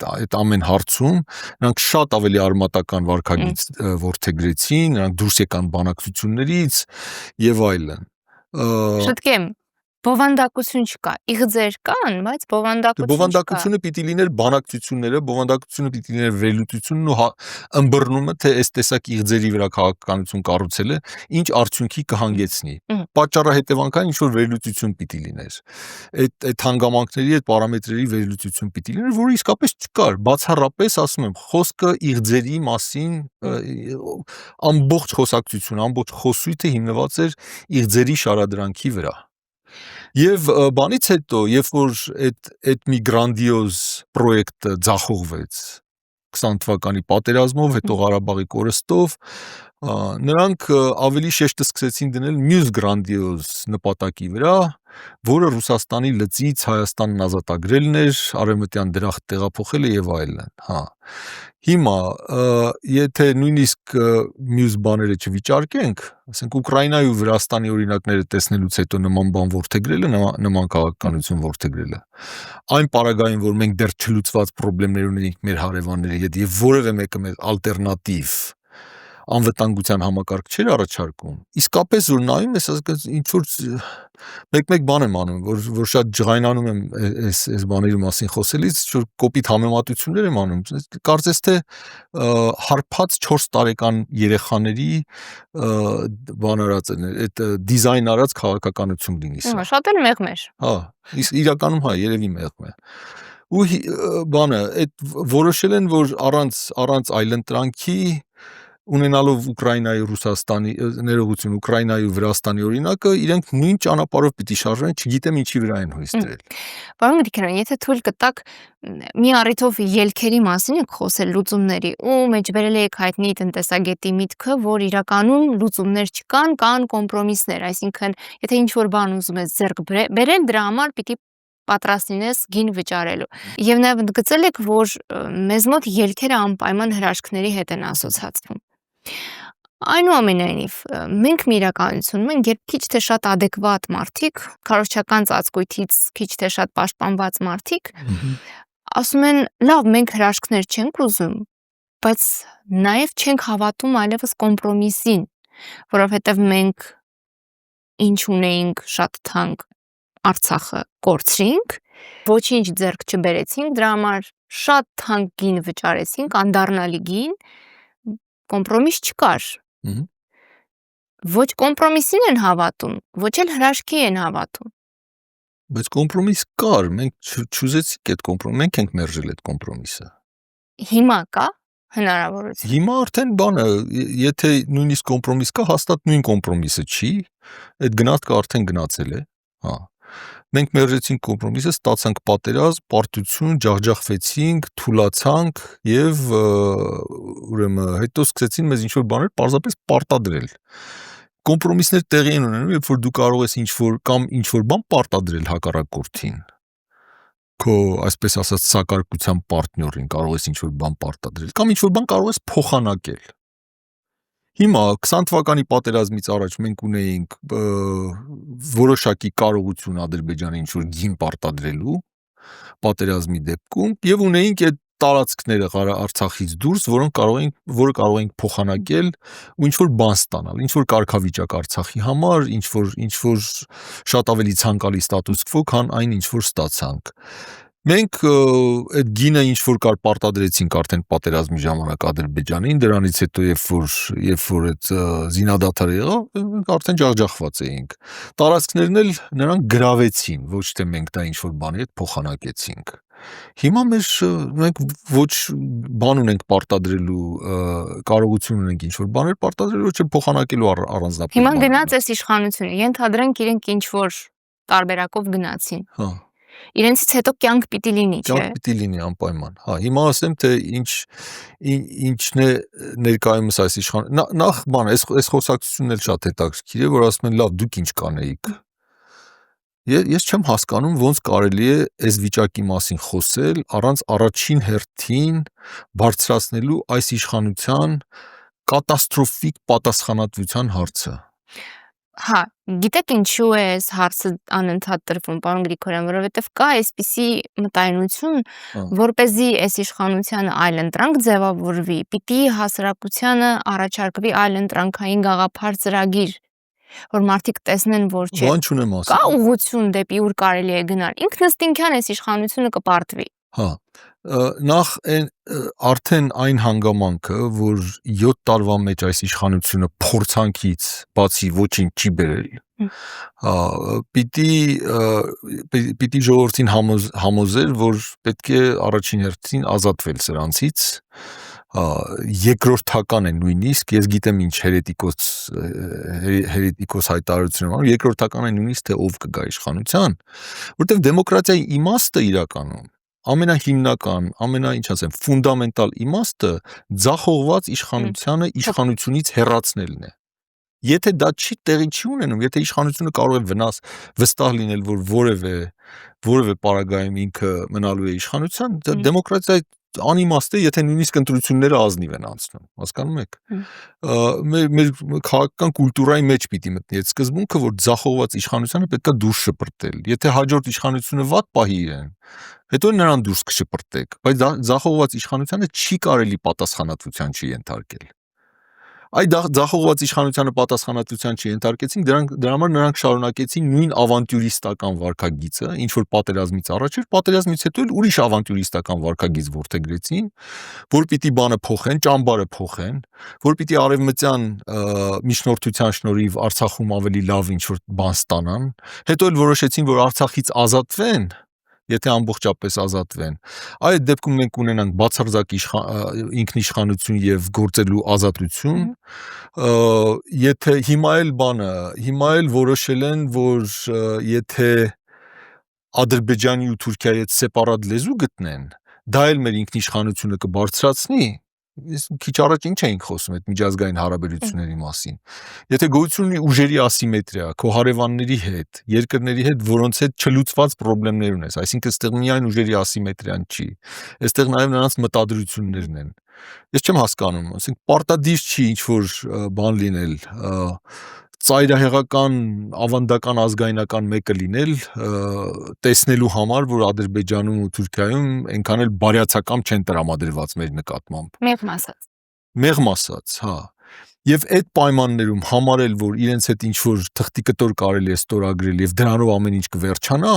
այդ ամեն հարցում, նրանք շատ ավելի արմատական վարքագիծ որդեգրեցին, նրանք դուրս եկան բանակցություններից եւ այլն։ Շտկեմ, բովանդակություն չկա, իղձեր կան, բայց բովանդակությունը պիտի լիներ բանակցությունները, բովանդակությունը պիտի լիներ վերլուծությունն ու ըմբռնումը, թե այս տեսակ իղձերի վրա քաղաքականություն կառուցելը ինչ արդյունքի կհանգեցնի։ Պատճառահետևանքային ինչ-որ վերլուծություն պիտի լիներ։ Այդ հանգամանքների, այդ պարամետրերի վերլուծություն պիտի լիներ, որը իսկապես չկար։ Բացառապես, ասում եմ, խոսքը իղձերի մասին, ամբողջ խոսակցությունը, ամբողջ խոսույթը հիմնված էր իղձերի շարադրանքի վրա։ Եվ բանից հետո, երբ որ այդ մի գրանդիոզ պրոյեկտը ձախողվեց 20 թվականի պատերազմով, հետո Ղարաբաղի կորստով, Նրանք ավելի շեշտը սկսեցին դնել մյուս գրանդիոզ նպատակի վրա, որը Ռուսաստանի լծից Հայաստանն ազատագրելն էր, արևմտյան դրախտ տեղափոխելը եւ այլն, Հիմա, եթե նույնիսկ մյուս բաները չվիճարկենք, ասենք Ուկրաինայի ու Վրաստանի օրինակները տեսնելուց հետո նման բան որդեգրելը, նման քաղաքականություն որդեգրելը, այն պարագային, որ մենք դեռ չլուծված խնդիրներ ունենք մեր հարևանների հետ եւ որևէ մեկը մեզ ալտերնատիվ անվտանգության համակարգ չէր առաջարկում, իսկապես որ նայում ես, ինչ որ մեկ բան եմ անում, որ շատ ջղայնանում եմ այս բաների մասին խոսելիս, որ կոպիտ համեմատություններ եմ անում, կարծես թե հարբած 4 տարեկան երեխաների բան արած են, այդ դիզայն արած քաղաքականություն լինի սա։ Շատ էլ մեղմ էր։ Իսկ իրականում երևի մեղմ է։ Ու բանը, այդ որոշել են, որ առանց այլընտրանքի ունենալով Ուկրաինայի, Ռուսաստանի ներողություն, Ուկրաինայի ու Վրաստանի օրինակը, իրենք նույն ճանապարհով պիտի շարժեն, չգիտեմ ինչի վրա են հույս դրել։ Պարոն Գրիգորյան, եթե թույլ կտաք, մի առիթով ելքերի մասին եք խոսել, լուծումների, ու մեջբերել եք հայտնի տնտեսագետի միտքը, որ իրականում լուծումներ չկան, կան կոմպրոմիսներ, այսինքն, եթե ինչ-որ բան ուզում ես ձեռք բերել, դրա համար պիտի պատրաստ լինես գին վճարելու։ Եվ նաև ընդգծել եք, որ մեզ մոտ ելքերը անպայման հրաշքների հետ են ասոցացվում։ Այնուամենայնիվ, մենք մի իրականություն ունենք, երբ քիչ թե շատ adekvat մարդիկ, քարոզչական ծածկույթից քիչ թե շատ պաշտպանված մարդիկ, ասում են, լավ, մենք հրաշքներ չենք ուզում, բայց նաև չենք հավատում այլևս կոմպրոմիսին, որովհետև մենք ինչ ունեինք շատ թանկ Արցախը կորցրինք, ոչինչ ձեռք չբերեցինք, դրա համար շատ թանկ գին վճարեցինք, անդառնալի գին, կոմպրոմիս չկար։ Ոչ կոմպրոմիսին են հավատում, ոչ էլ հրաշքի են հավատում։ Բայց կոմպրոմիս կար, մենք չուզեցինք այդ կոմպրոմիսը, մենք ենք մերժել այդ կոմպրոմիսը։ Հիմա կա հնարավորություն։ Հիմա արդեն բանը, եթե նույնիսկ կոմպրոմիս կա, հաստատ նույն կոմպրոմիսը չի, այդ գնահատքը արդեն գնացել է, Մենք մերժեցինք կոմպրոմիսը, ստացանք պատերազմ, պարտություն, ջախջախվեցինք, թուլացանք եւ ուրեմն հետո սկսեցին մեզ ինչ-որ բաներ պարզապես պարտադրել։ Կոմպրոմիսներ տեղի են ունենում, երբ որ դու կարող ես ինչ-որ բան պարտադրել հակառակորդին։ Քո, այսպես ասած, սակարկության պարտներին կարող ես ինչ-որ բան պարտադրել, կամ ինչ-որ բան կարող ես փոխանակել։ Հիմա 20 թվականի պատերազմից առաջ մենք ունեինք որոշակի կարողություն Ադրբեջանի ինչ-որ գին պարտադրելու պատերազմի դեպքում եւ ունեինք այդ տարածքները Արցախից դուրս, որը կարող ենք փոխանակել ու ինչ-որ բան ստանալ, ինչ-որ կարգավիճակ Արցախի համար, ինչ-որ շատ ավելի ցանկալի ստատուս քվո, քան այն ինչ-որ ստացանք։ Մենք այդ գինը ինչ-որ կար պարտադրեցինք արդեն պատերազմի ժամանակ Ադրբեջանին, դրանից հետո երբ որ այդ զինադադարը եղավ, արդեն ջախջախված էինք։ Տարածքներն էլ նրանք գրավեցին, ոչ թե մենք դա ինչ-որ բանի հետ փոխանակեցինք։ Հիմա մենք ոչ բան ունենք պարտադրելու, կարողություն ունենք ինչ-որ բաներ պարտադրելու, ոչ փոխանակելու առանձնապես։ Հիմա գնաց այս իշխանությունը, ենթադրենք իրենք ինչ-որ տարբերակով գնացին։ Իրենցից հետո կյանք պիտի լինի, չէ՞։ Կյանք պիտի լինի անպայման։ Հիմա ասեմ, թե ինչն է ներկայումս այս նախ բան, այս խոսակցությունն էլ շատ հետաքրքիր է, որ ասում են, լավ, դուք ինչ կանեիք։ Ես չեմ հասկանում, ոնց կարելի է այս վիճակի մասին խոսել առանց առաջին հերթին բարձրացնելու այս իշխանության կատաստրոֆիկ պատասխանատվության հարցը։ Գիտեք ինչու է այս հարցը անընդհատ տրվում, պարոն Գրիգորյան, որովհետև կա այսպիսի մտայնություն, որպեսզի այս իշխանությանը այլընտրանք ձևավորվի, պիտի հասարակությանը առաջարկվի այլընտրանքային գաղափար ծրագիր, որ մարդիկ տեսնեն, որ չէ։ Բան չունեմ ասել։ Կա ուղղություն դեպի ուր կարելի է գնալ։ Ինքնըստինքյան այս իշխանությունը կպարտվի։ Նախ արդեն այն հանգամանքը, որ 7 տարվա մեջ այս իշխանությունը փորձանքից բացի ոչինչ չի բերել, պիտի ժողովրդին համոզեր, որ պետք է առաջին հերթին ազատվել սրանցից, երկրորդական է նույնիսկ, ես գիտեմ ինչ հերետիկոս հայտարարություն եմ անում, երկրորդական է նույնիսկ թե ով կգա իշխանության, որտեղ դեմոկրատիայի իմաստը իրականում ամենահիմնական, ֆունդամենտալ իմաստը ձախողված իշխանությունից հեռացնելն է։ Եթե դա տեղի չի ունենում, եթե իշխանությունը կարող է վստահ լինել, որ որևէ պարագայում ինքը մնալու է իշխանության, դեմոկրատիայի անիմաստ է, եթե նույնիսկ ընտրությունները ազնիվ են անցնում, հասկանում եք։ Մեր քաղաքական կուլտուրայի մեջ պիտի մտնի այդ սկզբունքը, որ ձախողված իշխանությանը պետք է դուրս շպրտել։ Եթե հաջորդ իշխանությունը վատ պահի իրեն, հետո նրան դուրս կշպրտեք, բայց ձախողված իշխանությանը չի կարելի պատասխանատվության չենթարկել։ Այդ ձախողված իշխանությանը պատասխանատվության չենթարկեցին, դրա համար նրանք շարունակեցին նույն ավանտյուրիստական վարքագիծը, ինչ որ պատերազմից առաջ էր, պատերազմից հետո էլ ուրիշ ավանտյուրիստական վարքագիծ որդեգրեցին, որ պիտի բանը փոխեն, ճամբարը փոխեն, որ պիտի արևմտյան միջնորդության շնորհիվ Արցախում ավելի լավ ինչ որ բան ստանան, հետո էլ որոշեցին, որ Արցախից ազատվեն, եթե ամբողջապես ազատվեն, այդ դեպքում մենք ունենանք բացարձակ ինքնիշխանություն եւ գործելու ազատություն, եթե հիմա էլ որոշել են, որ եթե Ադրբեջանի ու Թուրքիայի հետ սեպարատ լեզու գտնեն, դա էլ մեր ինքնիշխանությունը կբարձրացնի։ Քիչ առաջ ինչ էինք խոսում այդ միջազգային հարաբերությունների մասին։ Եթե գոյություն ունի ուժերի ասիմետրիա, քո հարևանների հետ, երկրների հետ, որոնց հետ չլուծված խնդիրներ ունես, այսինքն այստեղ միայն ուժերի ասիմետրիան չի, այստեղ նաև նրանց մտադրություններն են։ Ես չեմ հասկանում, ասենք պարտադիր չի ինչ որ բան լինել, ծայրահեղական ավանդական ազգայնական մեկը լինել, տեսնելու համար, որ Ադրբեջանում ու Թուրքիայում այնքան էլ բարյացակամ չեն տրամադրված մեր նկատմամբ։ Մեղմ ասած, հա։ Եվ այդ պայմաններում համարել, որ իրենց հետ ինչ որ թղթի կտոր կարելի է ստորագրել եւ դրանով ամեն ինչ կվերջանա,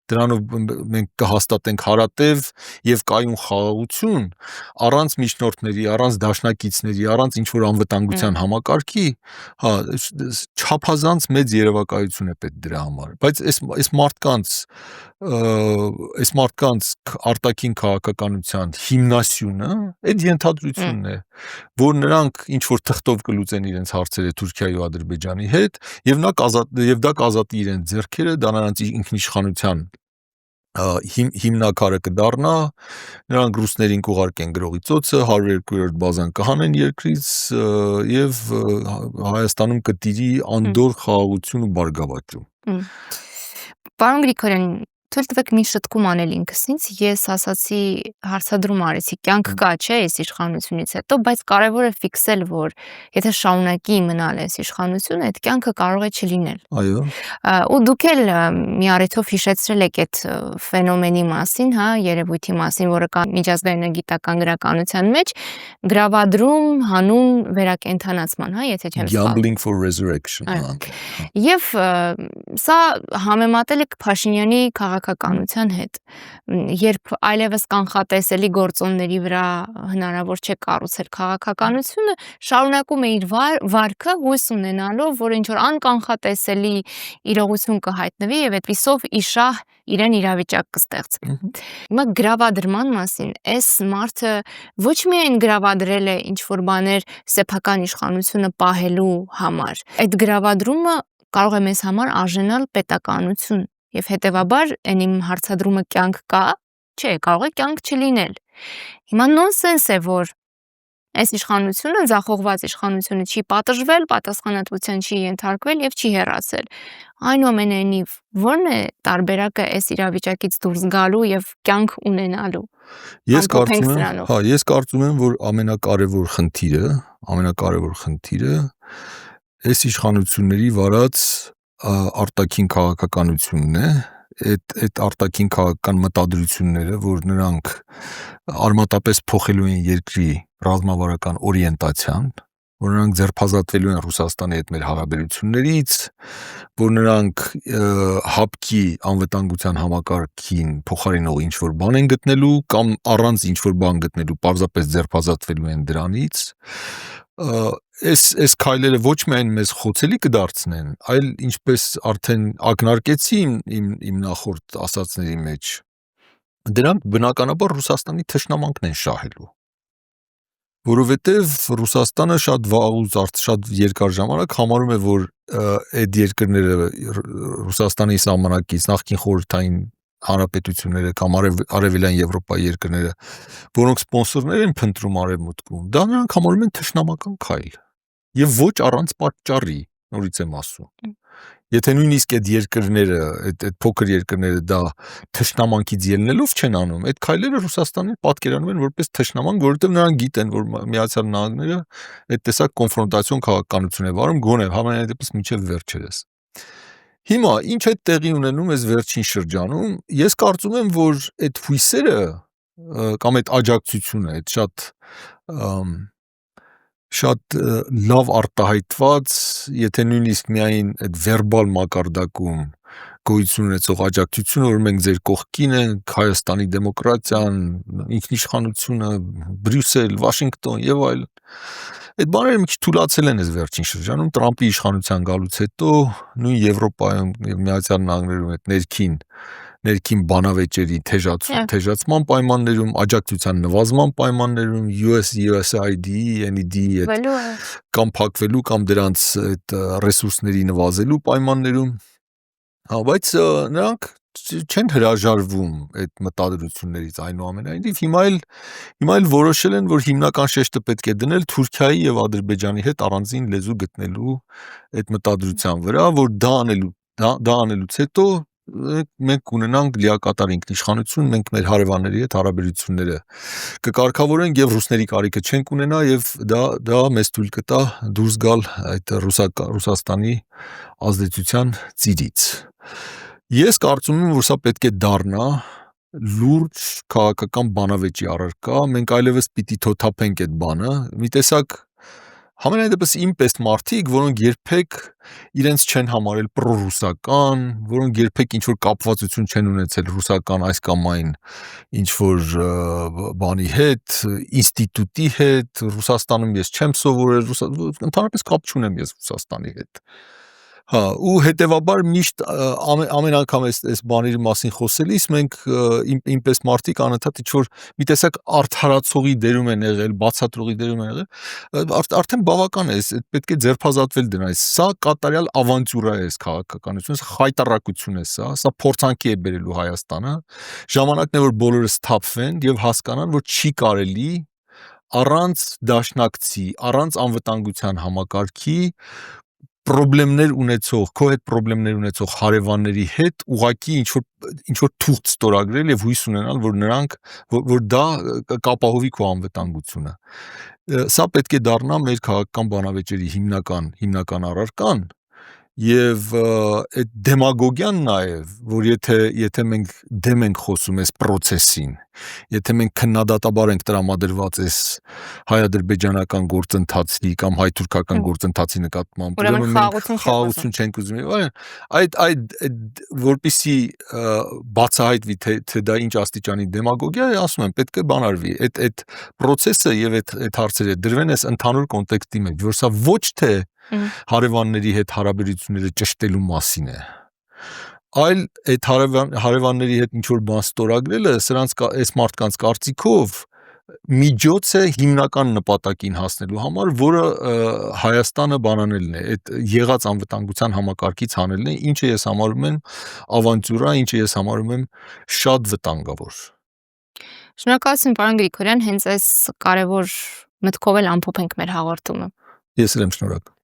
դրանով մենք կհաստատենք հարատև եւ կայուն խաղաղություն, առանց միջնորդների, առանց դաշնակիցների, առանց ինչ որ անվտանգության համակարգի, հա, չափազանց մեծ երևակայություն է պետք դրա համար, բայց այս մարդկանց արտաքին քաղաքականության հիմնասյունը այդ ենթադրությունն է, որ նրանք ինչ որ թղթով կլուծեն իրենց հարցերը Թուրքիայի ու Ադրբեջանի հետ եւ դա կազատի իրենց ձեռքերը, դա նրանց ինքնիշխանության հիմնակարը կդառնա, նրանք ռուսներին կուղարկեն գրողի ծոցը, 102-րդ բազան կհանեն երկրից եւ Հայաստանում կտիրի անդոր խաղաղություն ու բարգավաճում։ Պարոն Գրիգորյան, թույլ տվեք մի շտկում անել ինքս ինձ, ես ասացի հարցադրում արեցի, կյանք կա, չէ, այս իշխանությունից հետո, բայց կարևոր է ֆիքսել, որ եթե շարունակի մնալ այս իշխանությունը, այդ կյանքը կարող է չլինել։ Այո։ Ու դուք էլ մի առիթով հիշեցրել եք այդ ֆենոմենի մասին, հա, երևույթի մասին, որը կա միջազգային գիտական գրականության մեջ, գրավադրում հանուն վերակենդանացման, հա, եթե չեմ սխալ։ Gambling for resurrection։ Եվ սա համեմատել եք Փաշինյանի քաղաքականության հետ, երբ այլևս կանխատեսելի գործոնների վրա հնարավոր չէ կառուցել քաղաքականությունը, շարունակում է իր վարքը հույս ունենալով, որ ինչ որ անկանխատեսելի իրողություն կհայտնվի եւ այդպիսով իշահ իրեն իրավիճակ կստեղծվի։ Հիմա գրավադրման մասին, այս մարդը ոչ միայն գրավադրել է ինչ որ բաներ սեփական իշխանությունը պահելու համար, այդ գրավադրումը կարող է մեզ համար արժանալ պետականություն եւ հետեւաբար այն իմ հարցադրումը կյանք կա, չէ, կարող է կյանք չլինել։ Հիմա նոնսենս է, որ այս իշխանությունը, ձախողված իշխանությունը չի պատժվել, պատասխանատվության չի ենթարկվել եւ չի հեռացել։ Այնուամենայնիվ, ո՞րն է տարբերակը այս իրավիճակից դուրս գալու եւ կյանք ունենալու։ Ես կարծում եմ, որ ամենակարևոր խնդիրը այս իշխանությունների վարած արտաքին քաղաքականությունն է, այդ արտաքին քաղաքական մտադրությունները, որ նրանք արմատապես փոխելու են երկրի ռազմավարական օրիենտացիան, որ նրանք ձերբազատվելու են Ռուսաստանի հետ մեր հարաբերություններից, որ նրանք հապկի անվտանգության համակարգին փոխարինող ինչ որ բան են գտնելու կամ առանց ինչ որ բան գտնելու պարզապես ձերբազատվելու են դրանից, այս քայլերը ոչ միայն մեզ խոցելի կդարձնեն, այլ ինչպես արդեն ակնարկեցի իմ նախորդ ասածների մեջ, դրանք բնականաբար Ռուսաստանի թշնամանքն են շահելու, որովհետև Ռուսաստանը շատ երկար ժամանակ համարում է, որ այդ երկրները Ռուսաստանի սահմանակից նախկին խորհրդային հանրապետությունները կամ արևելյան Եվրոպայի երկրները, որոնք սպոնսորներ են փնտրում արևմուտքում, դա նրանք համարում են թշնամական քայլ եւ ոչ առանց պատճառի, նորից եմ ասում։ Եթե նույնիսկ այդ երկրները, այդ փոքր երկրները դա թշնամանքից ելնելով չեն անում, այդ քայլերը Ռուսաստանին պատկերանում են որպես թշնամանք, որովհետև նրանք գիտեն, որ Միացյալ Նահանգները այդ տեսակ կոնֆրոնտացիոն քաղաքականություն է վարում, գոնե համենայնդեպս մինչև վերջերս։ Հիմա ինչ է տեղի ունենում այս վերջին շրջանում, ես կարծում եմ, որ այդ հույսերը կամ այդ աջակցությունը, այդ շատ լավ արտահայտված, եթե նույնիսկ միայն այդ վերբալ մակարդակում գոյություն ունեցող աջակցությունը, որ մենք ձեր կողքին ենք, Հայաստանի դեմոկրատիան, ինքնիշխանությունը, Բրյուսել, Վաշինգտոն եւ այլն, այդ բաները մի քիչ թուլացել են այս վերջին շրջանում Տրամպի իշխանության գալուց հետո, նույն Եվրոպայում եւ Միացյալ Նահանգներում այդ ներքին բանավեճերի թեժացման պայմաններում, աջակցության նվազման պայմաններում, USAID, NED կամ փակվելու կամ դրանց այդ ռեսուրսների նվազելու պայմաններում, բայց նրանք չեն հրաժարվում այդ մտադրություններից այնուամենայնիվ հիմա էլ որոշել են, որ հիմնական շեշտը պետք է դնել Թուրքիայի եւ Ադրբեջանի հետ առանձին լեզու գտնելու այդ մտադրության վրա, որ դա անելուց հետո մենք կունենանք լիակատար ինքնիշխանություն, մենք մեր հարևանների հետ հարաբերությունները կկարգավորենք եւ ռուսների կարիքը չենք ունենա եւ դա մեզ թույլ կտա դուրս գալ այդ Ռուսաստանի ազդեցության ծիրից։ Ես կարծում եմ, որ սա պետք է դառնա լուրջ քաղաքական բանավեճի առարկա, մենք այլևս պիտի թոթափենք այդ բանը, մի տեսակ համենայնդեպս իմ պես մարդիկ, որոնք երբեք իրենց չեն համարել պրոռուսական, որոնք երբեք ինչ-որ կապվածություն չեն ունեցել ռուսական այս կամ այն ինչ-որ բանի հետ, ինստիտուտի հետ, Ռուսաստանում ես չեմ սովորել, ընդհանրապես կապ չունեմ ես Ռուսաստանի հետ։ Ու հետևաբար միշտ ամեն անգամ այս բաների մասին խոսելիս մենք ինպես մարդիկ անընդհատ ինչ-որ մի տեսակ արդարացողի դերում են եղել, բացատրողի դերում են եղել, արդեն բավական է, պետք է ձերբազատվել դրանից, սա կատարյալ ավանտյուրա է այս քաղաքականությունը, խայտառակություն է սա փորձանքի է բերելու Հայաստանը, ժամանակն է, որ բոլորը սթափվեն եւ հասկանան, որ չի կարելի առանց դաշնակցի, առանց անվտանգության համակարգի քո հետ պրոբլեմներ ունեցող հարևանների հետ ուղղակի ինչ-որ թուղթ ստորագրել եւ հույս ունենալ, որ դա կապահովի քո անվտանգությունը։ Սա պետք է դառնա մեր քաղաքական բանավեճերի հիմնական առարկան եւ այդ դեմագոգիան նաեւ, որ եթե մենք դեմ ենք խոսում այս process-ին, եթե մենք քննադատաբար ենք տրամադրված այս հայ-ադրբեջանական գործընթացի կամ հայ-թուրքական գործընթացի նկատմամբ, ուրեմն խաղաղություն չենք ուզում, այդ որպեսզի բացահայտվի թե դա ինչ աստիճանի դեմագոգիա է, ասում եմ, պետք է բանարվի, այդ process-ը եւ այդ հարցերը դրվեն այս ընդհանուր կոնտեքստի մեջ, որ սա ոչ թե հարևանների հետ հարաբերությունները ճշտելու մասին է, այլ այդ հարևանների հետ ինչ-որ բան ստորագրելը այս մարդկանց կարծիքով միջոց է հիմնական նպատակին հասնելու համար, որը Հայաստանը բանանելն է, այդ եղած անվտանգության համակարգից հանելն է, ինչը ես համարում եմ ավանտյուրա, ինչը ես համարում եմ շատ վտանգավոր։ Շնորհակալություն, պարոն Գրիգորյան, հենց այս կարևոր մտքով էլ ամփոփենք մեր հաղորդումը։ Ես էլ եմ շնորհակալ։